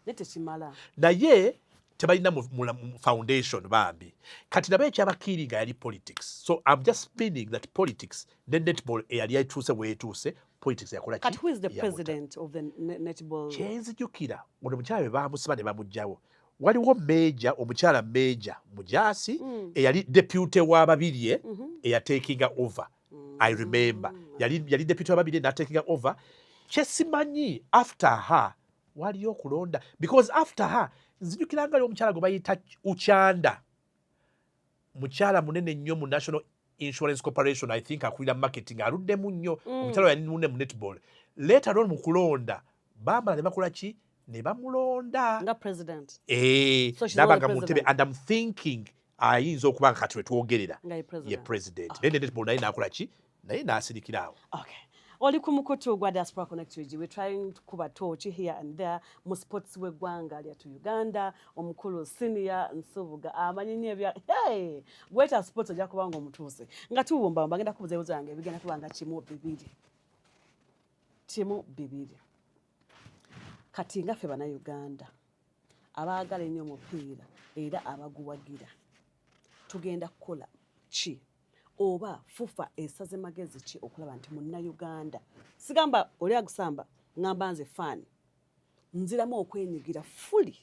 Nete kimala. Naye tebalina mu foundation bambi. Kati nabo ekyabakiringa yali politics. So I'm just spinning that politics, ne netball eyali yatuuse weetuuse. Politics yakola ki? Who is the president of the netball? Kyenzijukira ono omukyala we bamusiba ne bamugjawo. Waliwo meja, omukyala meja Mujaasi eyali deputy w'ababirye eyatekinga over. I remember. Yali deputy w'ababirye n'atekinga over. Kyesimanyi after her waliyo okulonda because after her nzijukira nga omukyala gwe bayita Uchanda. Mukyala munene nnyo mu National Insurance Corporation, I think akulira marketing aluddemu nnyo omukyala yali munne mu netball. Later on mu kulonda bamala ne bakola ki ne bamulonda nga president. Nabanga mu ntebe and I'm thinking ayinza okuba kati we twogerera ye president. Naye netball naye nakola ki naye n'asirikira awo. Okay. Oli ku mukutu gwa Diaspora Connect UG. We're trying to kuba torch here and there mu sports w'eggwanga lyatu Uganda. Omukulu senior Nsubuga amanyi ebya gweta sports ojja kubanga omutuuse nga tuwumba bagenda kubuza ebibuzo yange bigenda kubanga kimu bibiri kati nga ffe bana Uganda abaagala ennyo omupiira era abaguwagira tugenda kukola ki oba fufa esaze magezi ki okulaba nti Munnayuganda sigamba oli agusamba ngamba nze fan nziramu okwenyigira fully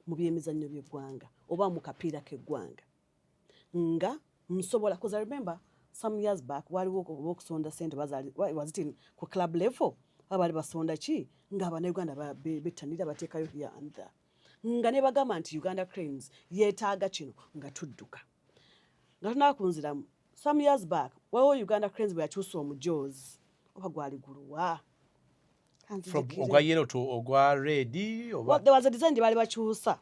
mu byemizannyo by'eggwanga oba mu kapiira k'eggwanga nga nsobola because I remember some years back waliwo okusonda sente was it in ku club level abali basonda ki nga abannayuganda bettanira bateekayo here and there nga ne bagamba nti Uganda Cranes yeetaaga kino nga tudduka nga tunakunziramu some years back waliwo Uganda Cranes bwe yakyusa omujoozi oba gwali guluwa ogwa yellow to ogwa red oba there was a design gye baali bakyusa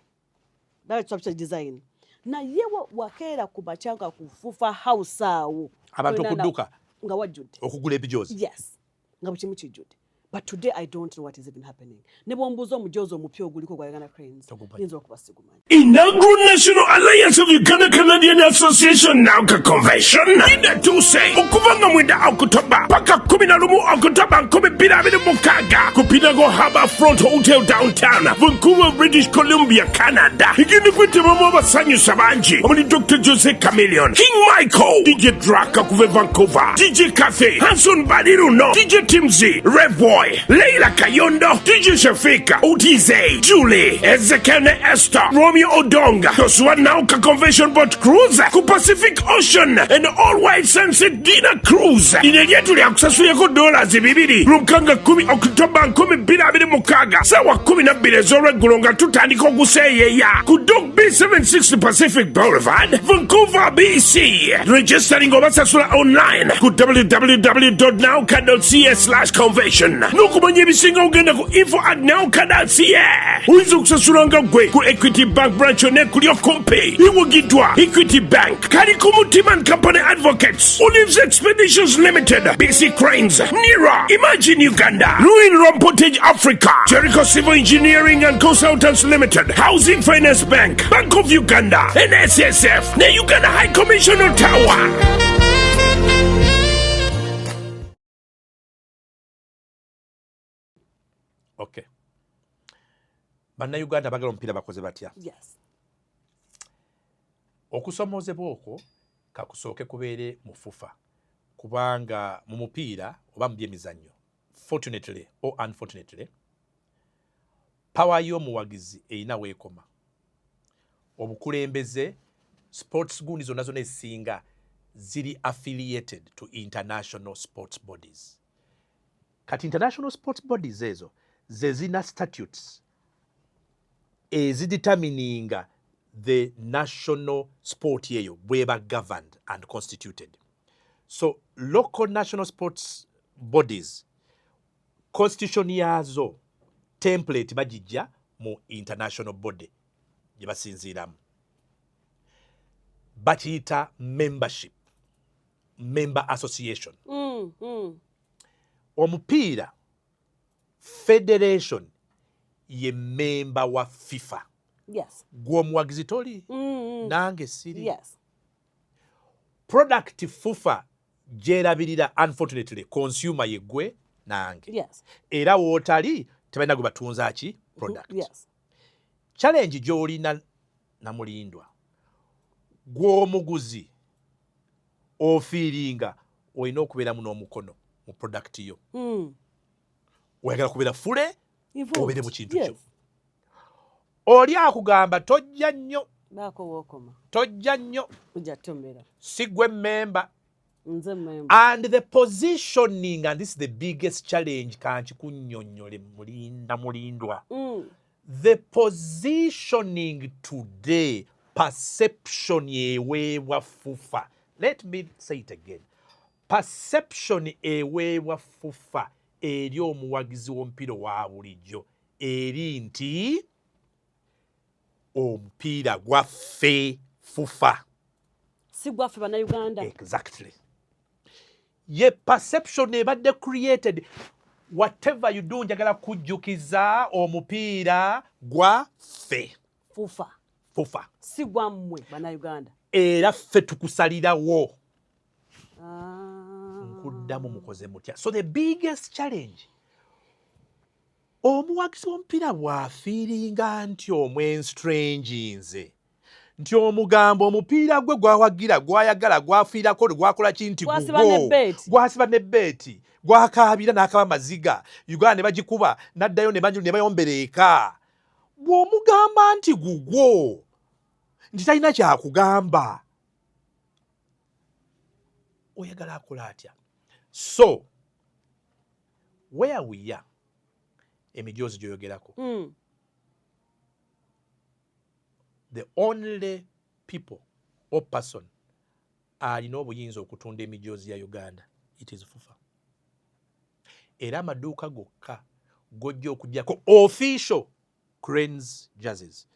bakyusa design naye wakeera ku bakyanga kufufa house awo abantu okudduka nga wajjudde okugula ebijoozi yes nga bukimu kijjudde but today I don't know what is even happening ne bwombuuza omujoozi omupya oguliko gwa Uganda Cranes yinza okuba sigumanya. Inaugural National Alliance of Uganda Canadian Association Nauka Convention inatuuse okuvanga mwenda Okutoba paka 11 Okutoba 2026 ku Pinago Harbour Front Hotel downtown Vancouver, British Columbia, Canada. Igini kwitibwamu abasanyu sabangi omuli Dr. Jose Chameleon, King Michael, DJ Draka kuve Vancouver, DJ Cafe, Hanson Badiruno, DJ Timzy, Rev Boy, Leila Kayondo, DJ Shafika, Otize, Julie, Ezekiel Esther, Romeo Odonga, Toswa Nauka Convention Boat Cruise ku Pacific Ocean and All White Sunset Dinner Cruise. Ine lyetu lya kusasulako $2 Lukanga 10 Oktoba 2026 sawa 12 ez'olweggulo nga tutandika okuseeyeeya ku Dock B760 Pacific Boulevard, Vancouver, BC. Registering obasasula online ku www.nauka.ca/convention. N'okumanya ebisinga ogenda ku info@nauka.ca. Oyinza okusasula nga gwe ku Equity Bank branch ne kulyo kompe iwugidwa Equity Bank, Kaliko Mutiman Company Advocates, Olives Expeditions Limited, BC Cranes, NIRA, Imagine Uganda, Ruin Rompotage Africa, Jericho Civil Engineering and Consultants Limited, Housing Finance Bank, Bank of Uganda, NSSF, ne Uganda High Commission Ottawa. Okay. Bannayuganda bagala omupiira bakoze batya? Yes. Okusomoozebwa okwo kakusooke kubeere mu FUFA kubanga mu mupiira oba mu byemizannyo fortunately or unfortunately power y'omuwagizi erina weekoma. Obukulembeze sports gundi zonna zonna ezisinga ziri affiliated to international sports bodies. Kati international sports bodies ezo ze zina statutes ezidetermininga the national sport yeyo bweba governed and constituted. So local national sports bodies constitution yazo template bagijja mu international body gye basinziiramu bakiyita membership, member association. Omupiira federation ye member wa FIFA. Yes. Gw'omuwagizi toli nange siri. Yes. Product FUFA gyerabirira unfortunately consumer ye gwe nange. Yes. Era wootali tebalina gwe batunza ki product. Yes. Challenge gy'olina namulindwa gw'omuguzi ofiiringa olina okubeeramu n'omukono mu product yo. Oyagala kubeera fule obeere mu kintu kyo. Oli akugamba tojja nnyo tojja nnyo si gwe member. And the positioning, and this is the biggest challenge kankikunnyonnyole mulindwa. The positioning today, perception eweebwa FUFA. Let me say it again. Perception eweebwa FUFA eri omuwagizi w'omupiira wa bulijjo eri nti omupiira gwaffe FUFA. Si gwaffe bannayuganda. Exactly. Ye perception ebadde created. Whatever you do njagala kujjukiza omupiira gwaffe FUFA. FUFA. Si gwammwe bannayuganda. Era ffe tukusalirawo. Nkuddamu mukoze mutya. So the biggest challenge, omuwagizi w'omupiira bw'afiiringa nti omwenstrange nze, nti omugambo omupiira gwe gwawagira gwayagala gwafiirako gwakola kinti gwasiba ne beeti gwakaabira n'akaba maziga Uganda ne bagikuba n'addayo ne bayombera eka. Bw'omugamba nti gugwo nti talina kyakugamba oyagala akola atya. So where we are emijoozi gyoyogerako the only people or person alina obuyinza okutunda emijoozi ya Uganda it is FUFA. Era amaduuka gokka gojja okugyako official cranes jerseys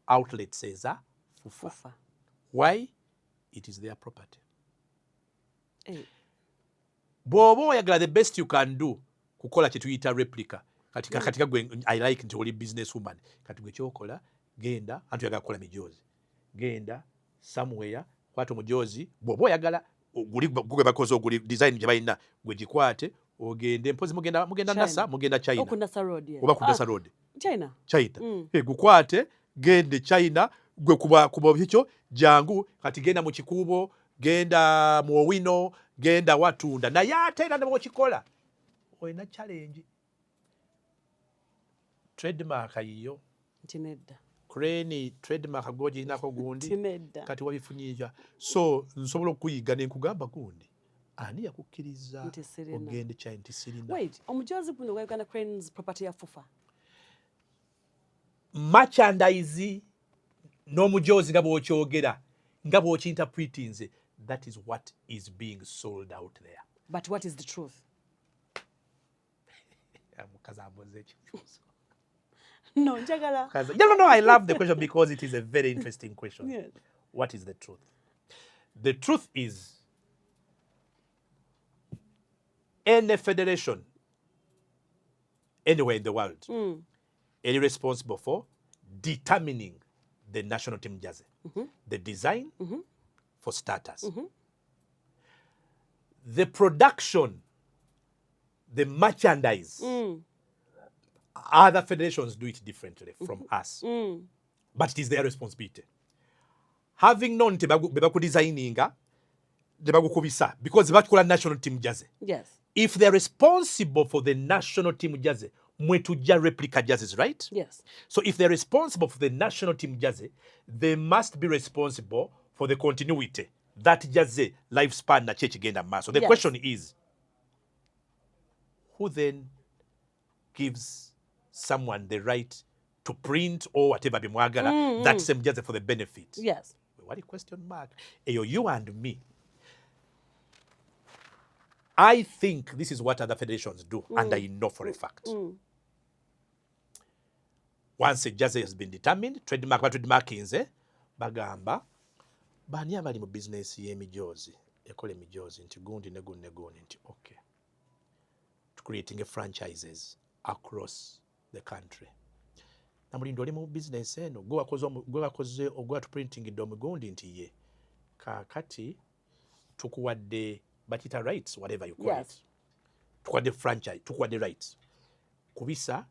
outlets eza FUFA. Why? It is their property. Bw'oba oyagala the best you can do kukola kye tuyita replica katika gwe I like nti oli business woman kati gwe kyokola genda antu yagala kukola mijoozi genda somewhere kwata omujoozi bw'oba oyagala gwe bakoze oguli design gye balina gwe gikwate ogende mpozi mugenda nasa mugenda China oba ku Nasa Road China gukwate gende China gwe kuba hicho jangu kati genda mu kikubo genda mu Owino genda watunda naye ate era nabo kikola oyina challenge trademark ayiyo tinedda crane trademark goji nako gundi kati wabifunyija so nsobola okuyiga nenkugamba gundi ani yakukkiriza ogende China tisirina. Wait, omujoozi guno wa Uganda Cranes property ya FUFA merchandise n'omujoozi nga bw'okyogera nga bw'okinterpretinze that is what is being sold out there. But what is the truth? No, njagala. No, I love the question because it is a very interesting question. Yes. What is the truth? The truth is any federation anywhere in the world is responsible for determining the national team jersey, the design for starters, the production, the merchandise. Other federations do it differently from us, but it is their responsibility. Having known bebaku designinga, debagukubisa because bakukola national team jersey. Yes. If they're responsible for the national team jersey, mwetuja replica jerseys, right? Yes. So if they're responsible for the national team jersey, they must be responsible for the continuity. That jersey lifespan na chechi genda maso. So the question is, who then gives someone the right to print or whatever bimwagala that same jersey for the benefit? Yes. What a question mark. Eyo, you and me. I think this is what other federations do, and I know for a fact. Once a jersey has been determined, trademarkinze, bagamba, bani abali mu business y'emijoozi, ekola emijoozi, nti gundi ne gundi, nti okay. Creating franchises across the country. Namulindo oli mu business eno, gwe wakoze ogwa printing do mugundi nti ye. Kakati tukuwadde bakita rights, whatever you call it. Tukuwadde franchise, tukuwadde rights. Kubisa,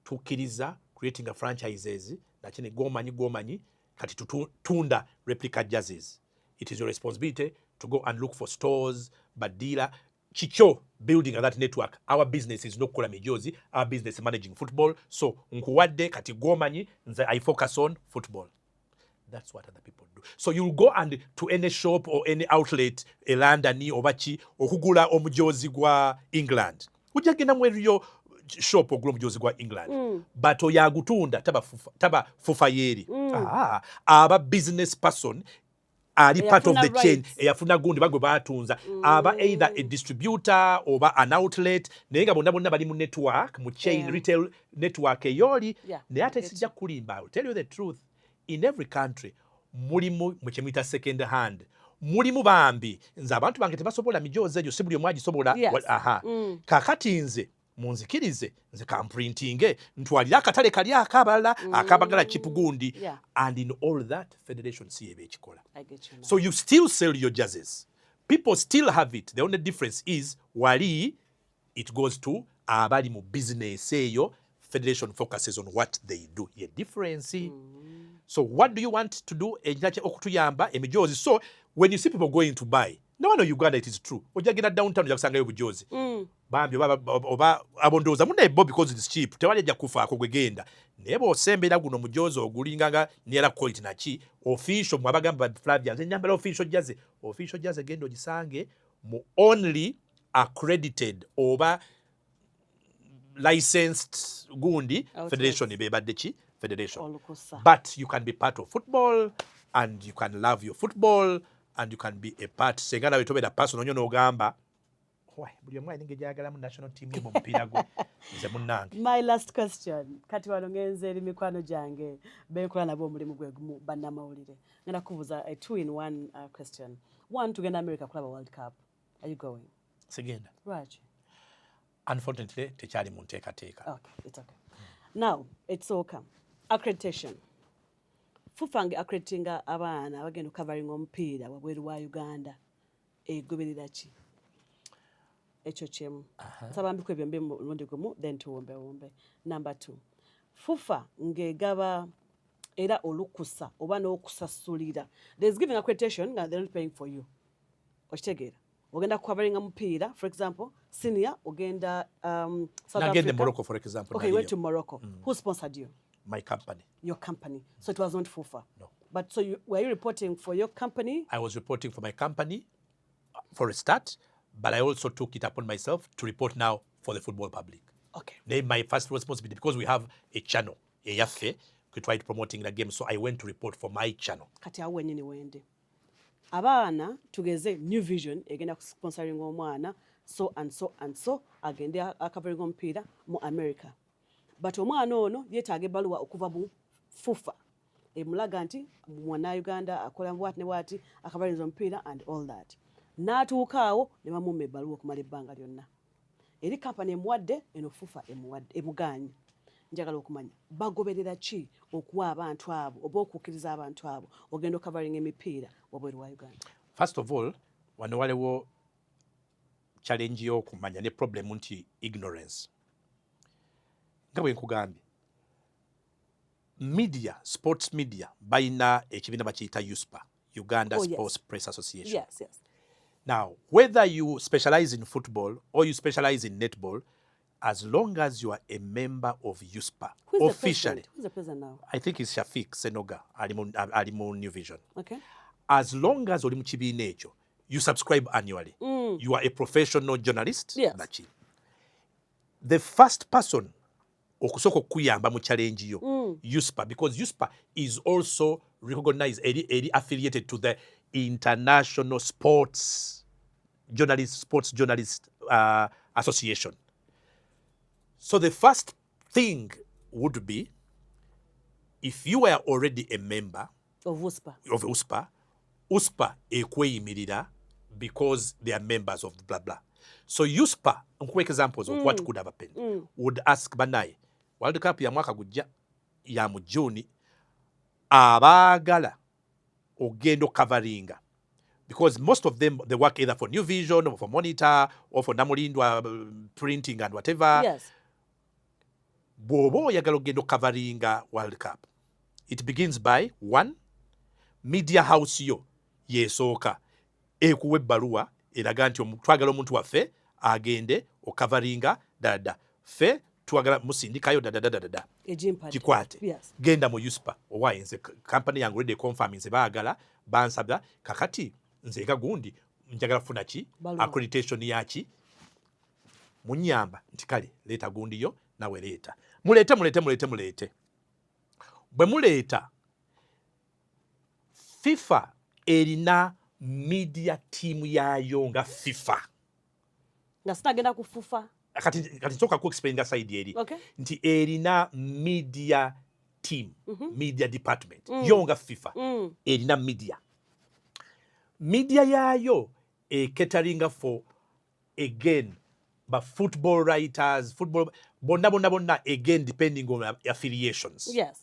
tukiriza, creating a franchises, nachine gomanyi, kati tutunda replica jerseys. It is your responsibility to go and look for stores, badila, chicho building that network. Our business is not kukola mijoozi, our business is managing football. So, nkuwadde kati gomanyi, nze I focus on football. That's what other people do. So you'll go and to any shop or any outlet, elandani obachi, okugula omujoozi gwa England. Ujagenda mweriyo shop ogula omujoozi gwa England. But oyagutunda taba FUFA yeri. Aba business person ali part of the chain. Eyafuna gundi bagwe batunza. Aba either a distributor oba an outlet. Nenga bonna bali mu network, mu chain retail network eyoli. Ne ate sijja kulimba. I'll tell you the truth. In every country, mulimu mchemita second hand. Mulimu bambi. Nze abantu bange tebasobola mijoozi ejo sibuli omwaji sobola. Kakati nze munzikirize nze kamprintinge ntwalira akatale kali akabala akabagala chip gundi. And in all that, federation si ebe ekikola. So you still sell your jerseys. People still have it. The only difference is wali it goes to abali mu business eyo. Federation focuses on what they do. A difference. So what do you want to do? Okutuyamba emijoozi. So when you see people going to buy, no one in Uganda, it is true. Ojagenda downtown ujakusangayo bujoozi. bambi oba abondooza munaye bo because it's cheap tewali ajja kufaako gwe genda naye bw'osembera guno mujozi ogulinganga neera quality naki official mwabagamba Flavia nze nyambala official jaze genda ogisange mu only accredited oba licensed gundi federation bebadde ki federation but you can be part of football and you can love your football and you can be a part senga nawe tobera personal nyo n'ogamba buli omu alina engeri gy'ayagala mu national team ye mu mupiira gwe nze munnange. My last question kati wano ngenze eri mikwano gyange benkola nabo omulimu gwe gumu bannamawulire ngenda kubuuza a 2-in-1 question. One, tugenda America kulaba World Cup. Are you going? Sigenda. Right. Unfortunately tekyali mu nteekateeka. Okay, it's okay. Now it's okay. Accreditation. Fufange accreditinga abaana abagenda covering omupiira wabweru wa Uganda egoberera ki? Ekyo kyemu. Nsaba mbikwe byombi mulundi gumu then tuwombe. Number 2. Fufa ngegaba era olukusa oba n'okusasulira. There's giving accreditation and they're not paying for you. Okitegeera. Ogenda covering mupiira, for example, senior ogenda South Africa. Morocco, for example. Okay, you went to Morocco. Who sponsored you? My company. Your company. So it was not FUFA? No. But so were you reporting for your company? I was reporting for my company for a start, but I also took it upon myself to report now for the football public. Okay. My first responsibility, because we have a channel, a yafe, we tried promoting the game, so I went to report for my channel. Kati awe nyini wende. Abaana tugeze New Vision egenda sponsoring omwana so and so and so agende covering omupiira mu America. But omwana ono yeetaaga ebbaluwa okuva mu FUFA emulaga nti mwana Uganda akola bwati ne bwati akabaliriza omupiira and all that. N'atuukaawo ne bamumma ebbaluwa okumala ebbanga lyonna. Eri kampani emuwadde eno FUFA emugaanye. Njagala okumanya bagoberera ki okuwa abantu abo oba okukkiriza abantu abo ogenda covering emipiira wabweru wa Uganda? First of all, wano waliwo challenge y'okumanya ne problem nti ignorance. Nga bwe nkugambye media, sports media bayina ekibiina bakiyita USPA, Uganda Sports Press Association. Yes. Now, whether you specialize in football or you specialize in netball, as long as you are a member of USPA, Who's officially. Who's the president now? I think it's Shafiq Senoga, ali mu New Vision. Okay. As long as oli mu kibiina ekyo, you subscribe annually. You are a professional journalist. Yes. The first person okusooka okuyamba mu challenge yo USPA, because USPA is also recognized, affiliated to the International Sports Journalist Association. So the first thing would be, if you were already a member Of USPA. USPA ekweyimirira because they are members of the blah blah. So USPA, quick examples of what could have happened, would ask banaye World Cup ya mwaka gujja ya mu June abaagala ogendo coveringa, because most of them they work either for New Vision or for Monitor or for Namulindwa printing and whatever. Yes. Bw'oba oyagala ogendo coveringa World Cup, it begins by 1, media house yo yesooka ekuwa ebbaluwa eraga nti twagala omuntu waffe agende okavaringa dada ffe twagala musindikayo dada kikwate. Yes. Genda mu USPA owaye nze company yange already confirm nze baagala bansabya kakati nze gundi njagala funa ki accreditation yaki munyamba nti kale leeta gundi yo nawe leeta mulete bwe muleeta FIFA erina media team yayo nga FIFA Nga sinagenda ku FUFA. kati nsoka ku explain that side eri nti erina media team, media department yo nga FIFA erina media yayo catering for again but football writers, football bonna again depending on affiliations. Yes.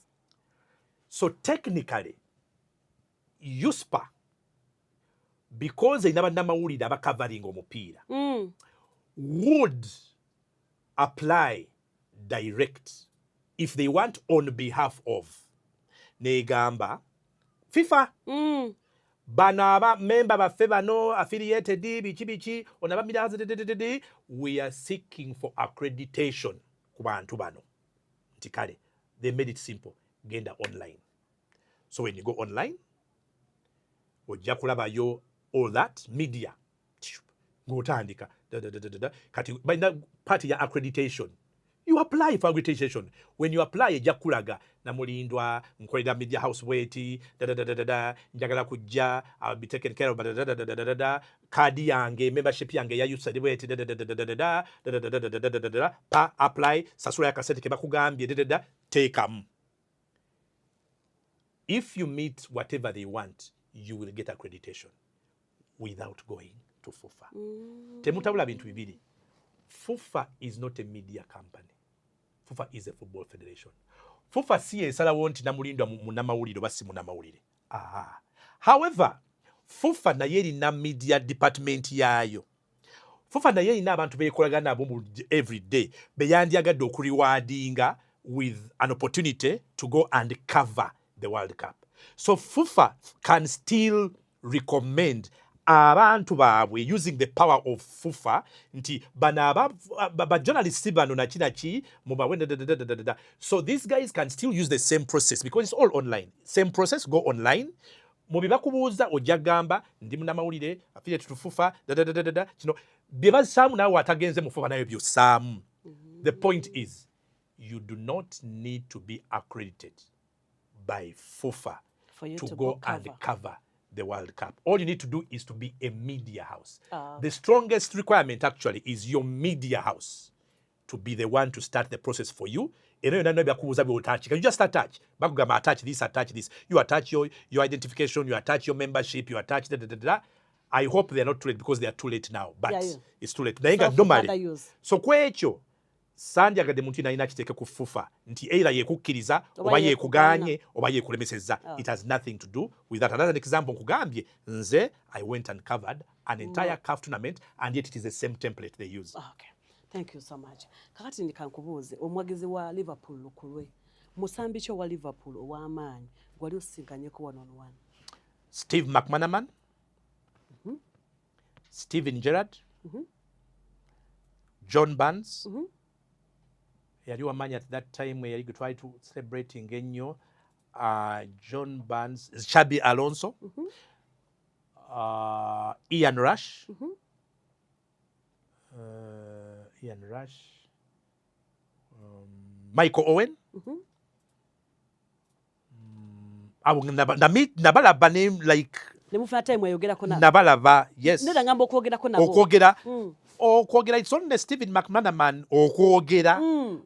So technically USPA, because erina bannamawulire abacovering omupiira would apply direct if they want on behalf of negamba FIFA bano aba member baffe bano affiliated biki onaba media we are seeking for accreditation ku bantu bano nti kale they made it simple genda online. So when you go online ojja kulabayo all that media ng'otandika kati balina party ya accreditation. You apply for accreditation. When you apply ejja kulaga namulindwa nkolera media house bweti njagala kujja I'll be taken care of kadi yange membership yange ya USAID bweti pa apply sasula yakasente ke bakugambye tekamu. If you meet whatever they want, you will get accreditation without going to FUFA. Temutabula bintu bibiri. FUFA is not a media company. FUFA is a football federation. FUFA si ensalawo nti namulindwa munamawulire oba si munamawulire. However, FUFA naye erina media department yayo. FUFA naye erina abantu beekolagana nabo every day beyandyagadde okuriwardinga with an opportunity to go and cover the World Cup. So FUFA can still recommend abantu baabwe using the power of FUFA nti bana ba journalists bano nachinachi mubawe. So these guys can still use the same process because it's all online. Same process, go online. Mubibakubuuza ojja gamba ndi munamawulire affiliate to FUFA kino byebassaamu nawe atagenze mu FUFA nayo byosaamu. The point is you do not need to be accredited by FUFA for you to go cover. and cover the World Cup. All you need to do is to be a media house. The strongest requirement actually is your media house to be the one to start the process for you. You just attach. Attach this. You attach your identification, you attach your membership, you attach I hope they are not too late because they are too late now. But it's too late. So kwekyo sandyagadde muntu nalina kiteeke ku FUFA nti era yekukkiriza oba yekuganye oba yekulemesezza. It has nothing to do with that. Another example nkugambye nze I went and covered an entire CAF tournament and yet it is the same template they use. Okay. Thank you so much. Kakati ndikankubuuze omwagizi wa Liverpool lukulwe musambi kyo wa Liverpool ow'amaanyi gwali osinkanyeko 1-on-1. Steve McManaman, Steven Gerrard, John Barnes, yali wamaanyi at that time where yali try to celebrating ennyo John Barnes, Xabi Alonso, Ian Rush, Michael Owen, nabalaba name like nabalaba, yes. Okwogera, it's only Stephen McManaman okwogera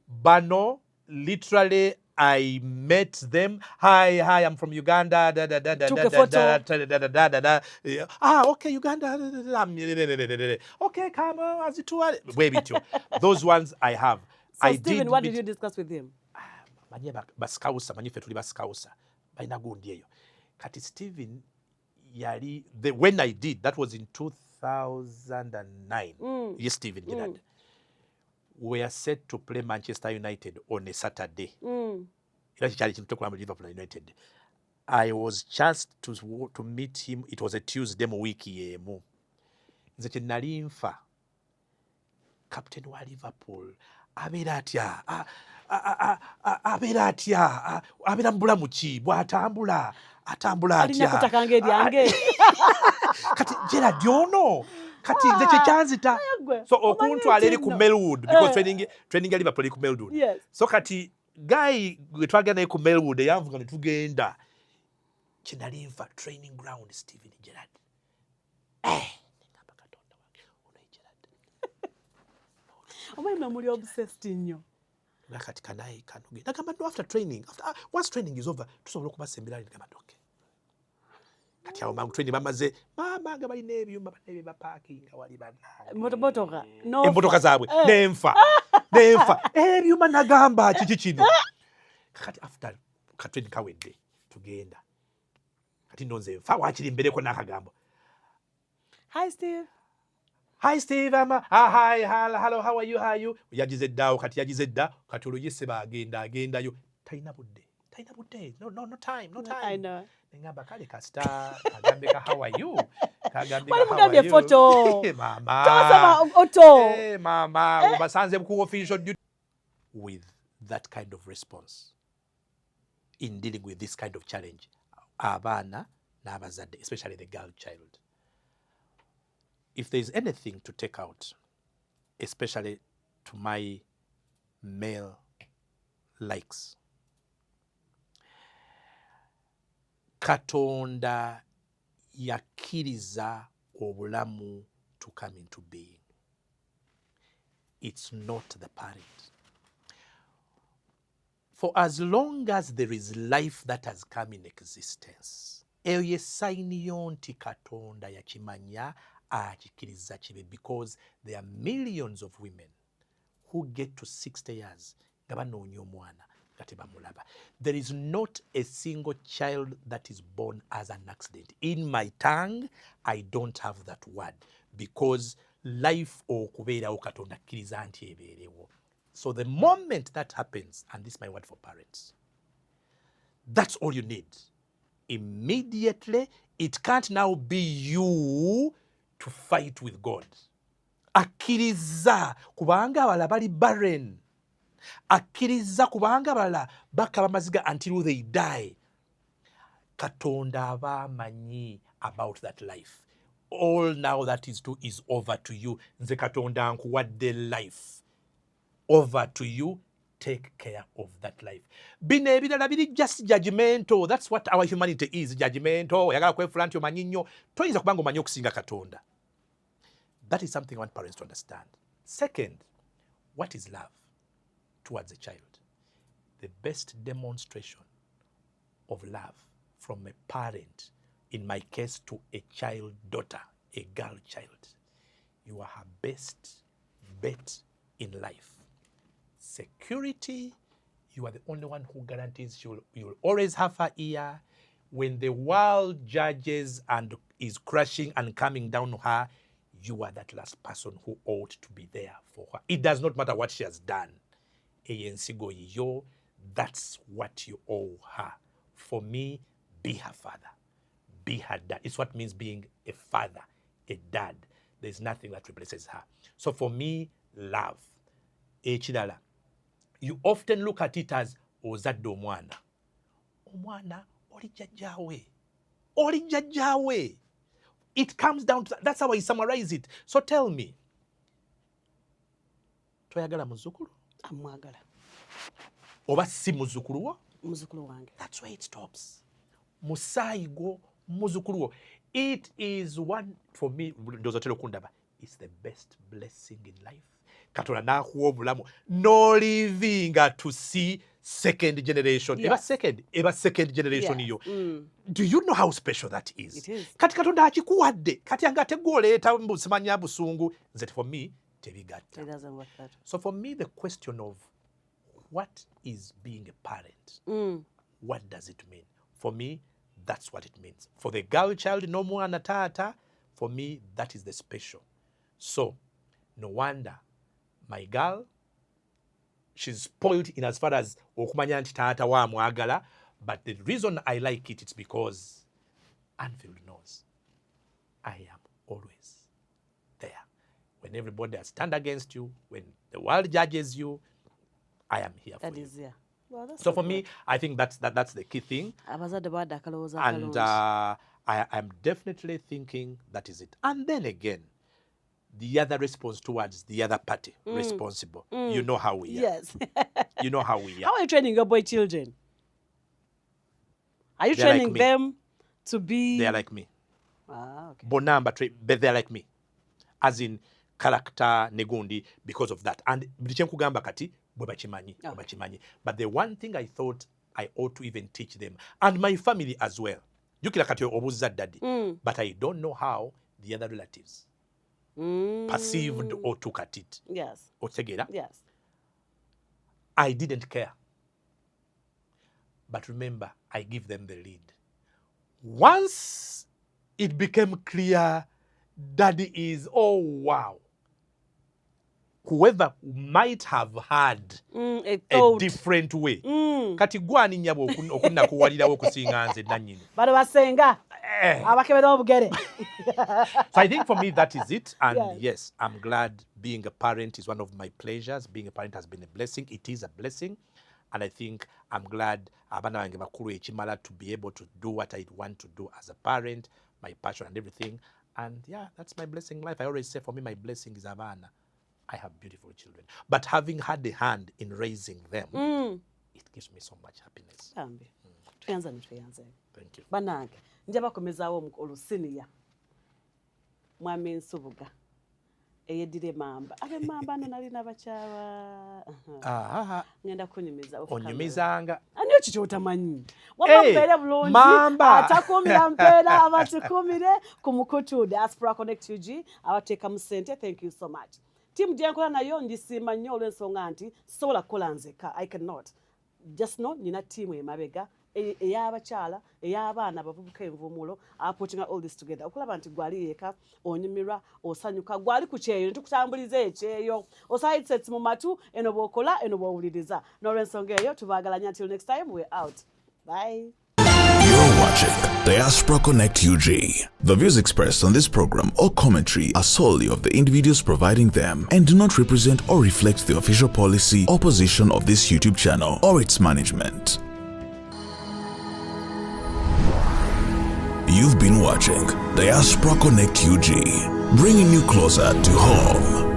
bano literally I met them. Hi, I'm from Uganda. Took a photo. Okay, Uganda. Okay, come on, as it were. Wait with you. Those ones I have. So Stephen, what did you discuss with him? Baskausa, manyife tuli baskausa. Baina gundi eyo. Kati Stephen yali when I did, that was in 2009. Yes, Steven Gerrard. We are set to play Manchester United on a Saturday. Liverpool United. I was chanced to meet him. It was a Tuesday wiki yemu. Nze kye nali nfa captain wa Liverpool abeera atya abeera mubulamu ki bw'atambula atya kati Gerrard ono kati nze kye kyanzita so okuntwala eri ku Melwood because training ya Liverpool eri ku Melwood. So kati guy gwe twagenda naye ku Melwood eyanvuga ne tugenda kye nali nfa training ground Steven Gerrard. Omwana muli obsessed nnyo. Nakati kanayi kanuge nagamba no after training once training is over tusobola okubasembera nagamba okay. Kati awo mangu training bamaze mama nga balina ebyuma banebe baparkinga wali motoka no emmotoka zaabwe nenfa ebyuma nagamba kiki kino kati after training kawedde tugenda kati nonze nfa wakiri mbereko n'akagambo Hi Steve. Hi Steve, hi, hello, how are you? Yagize dda kati oluyise bagenda agendayo talina budde Taina budde. No time. I know. Ngamba kale kasita kagambe ka how are you? Kagambe Wali ka how are mugambye you? photo. Mama. Tawasaba oto. Mama, ubasanze ku official duty. With that kind of response in dealing with this kind of challenge, abaana n'abazadde, especially the girl child. If there's anything to take out, especially to my male likes, Katonda yakkiriza obulamu to come into being. It's not the parent. For as long as there is life that has come in existence, eyo ye sayini yo nti Katonda yakimanya akikkiriza kibe, because there are millions of women who get to 60 years nga banoonya omwana nga tebamulaba. There is not a single child that is born as an accident. In my tongue, I don't have that word, because life okubeerawo Katonda akkiriza nti ebeerewo. So the moment that happens, and this is my word for parents, that's all you need. Immediately, it can't now be you to fight with God. Akkiriza kubanga abalala bali barren. Akkiriza kubanga abalala bakaba maziga until they die. Katonda aba amanyi about that life. All now that is over to you. Nze Katonda nkuwadde life. Over to you, take care of that life. Bino ebirala biri just judgmental. That's what our humanity is, judgmental. Oyagala kwefula nti omanyi nnyo. Toyinza kubanga omanyi okusinga Katonda. That is something I want parents to understand. Second, what is love towards a child? The best demonstration of love from a parent, in my case to a child daughter, a girl child, you are her best bet in life. Security, you are the only one who guarantees you'll always have her ear. When the world judges and is crashing and coming down on her, you are that last person who ought to be there for her. It does not matter what she has done. Eyensigo yo, that's what you owe her. For me, be her father, be her dad. It's what means being a father, a dad. There's nothing that replaces her. So for me, love. Ekirala, you often look at it as ozadde omwana. Omwana oli jjajjaawe. Oli jjajjaawe. It comes down to that. That's how I summarize it. So tell me, toyagala muzzukulu? Amwagala. Oba si muzzukulu wo? Muzzukulu wange. That's where it stops. Musaayi gwo muzzukulu wo. It is one, for me, ndozotera okundaba, it's the best blessing in life. Katonda n'akuwa obulamu n'olivinga to see second generation. Yes. Eba second generation yo. Do you know how special that is? It is. Kati Katonda akikuwadde, kati anga ate gw'oleeta busimanya busungu, nze for me tebigatta. It doesn't work that. So for me, the question of what is being a parent, what does it mean? For me, that's what it means. For the girl child, no mwana taata, for me, that is the special. So, no wonder my girl, she's spoiled in as far as okumanya nti taata wa mwagala, but the reason I like it is because Anfield knows I am always there. When everybody has turned against you, when the world judges you, I am here for you. That is, yeah. Well, that's So for me, I think that's the key thing. Abazadde badda akalowooza And akalungi. I'm definitely thinking that is it. And then again, the other response towards the other party responsible. You know how we are. Yes. You know how we are. How are you training your boy children? Are you They're like training me. them to be... They are like me. Ah, okay. Bonamba, but they're like me. As in character, negundi, because of that. And kugamba kati, bwebakimanyi. But the one thing I thought I ought to even teach them, and my family as well. Jukira kati obuzza daddy. But I don't know how the other relatives perceived or took at it. Yes. Otegera? Yes. I didn't care. But remember, I give them the lead. Once it became clear, daddy is, oh wow. whoever might have had a different way. Kati gwani nyabo okunna kuwalirawo okusinga nze nannyini. Bano basenga. Abakebera obugere. So I think for me that is it. And yes, I'm glad being a parent is one of my pleasures. Being a parent has been a blessing. It is a blessing. And I think I'm glad abana wange bakulu ekimala to be able to do what I want to do as a parent, my passion and everything. And yeah, that's my blessing in life. I always say for me, my blessing is abana. I have beautiful children. But having had a hand in raising them, it gives me so much happiness. Thank you. Banange, njaba komezaawo olusiniya. Mwami Nsubuga. Eyedire mamba. Abe mamba no nali nabachawa. Ngenda kunyumiza ofuka. Onyumizanga. Aniyo chicho utamanyi. Wabambere bulungi. Mamba. Atakumira mpera abatukumire kumukutu Diaspora Connect UG. Abateka musente. Thank you so much. Team Diankola nayo ndisima nnyo olw'ensonga nti sobola kukola nzeka. I cannot. Just know nina team emabega. Ey'abakyala ey'abaana abavubuka envumulo putting all this together okulaba nti gwali yeka onyumirwa osanyuka gwali ku kyeyo nitukutambuliza ekyeyo osayitsetse mu matu eno bw'okola eno bw'owuliriza n'olw'ensonga eyo tubaagalanya until next time we're out. Bye. You're watching Diaspora Connect UG. The views expressed on this program or commentary are solely of the individuals providing them and do not represent or reflect the official policy or position of this YouTube channel or its management. You've been watching Diaspora Connect UG, bringing you closer to home.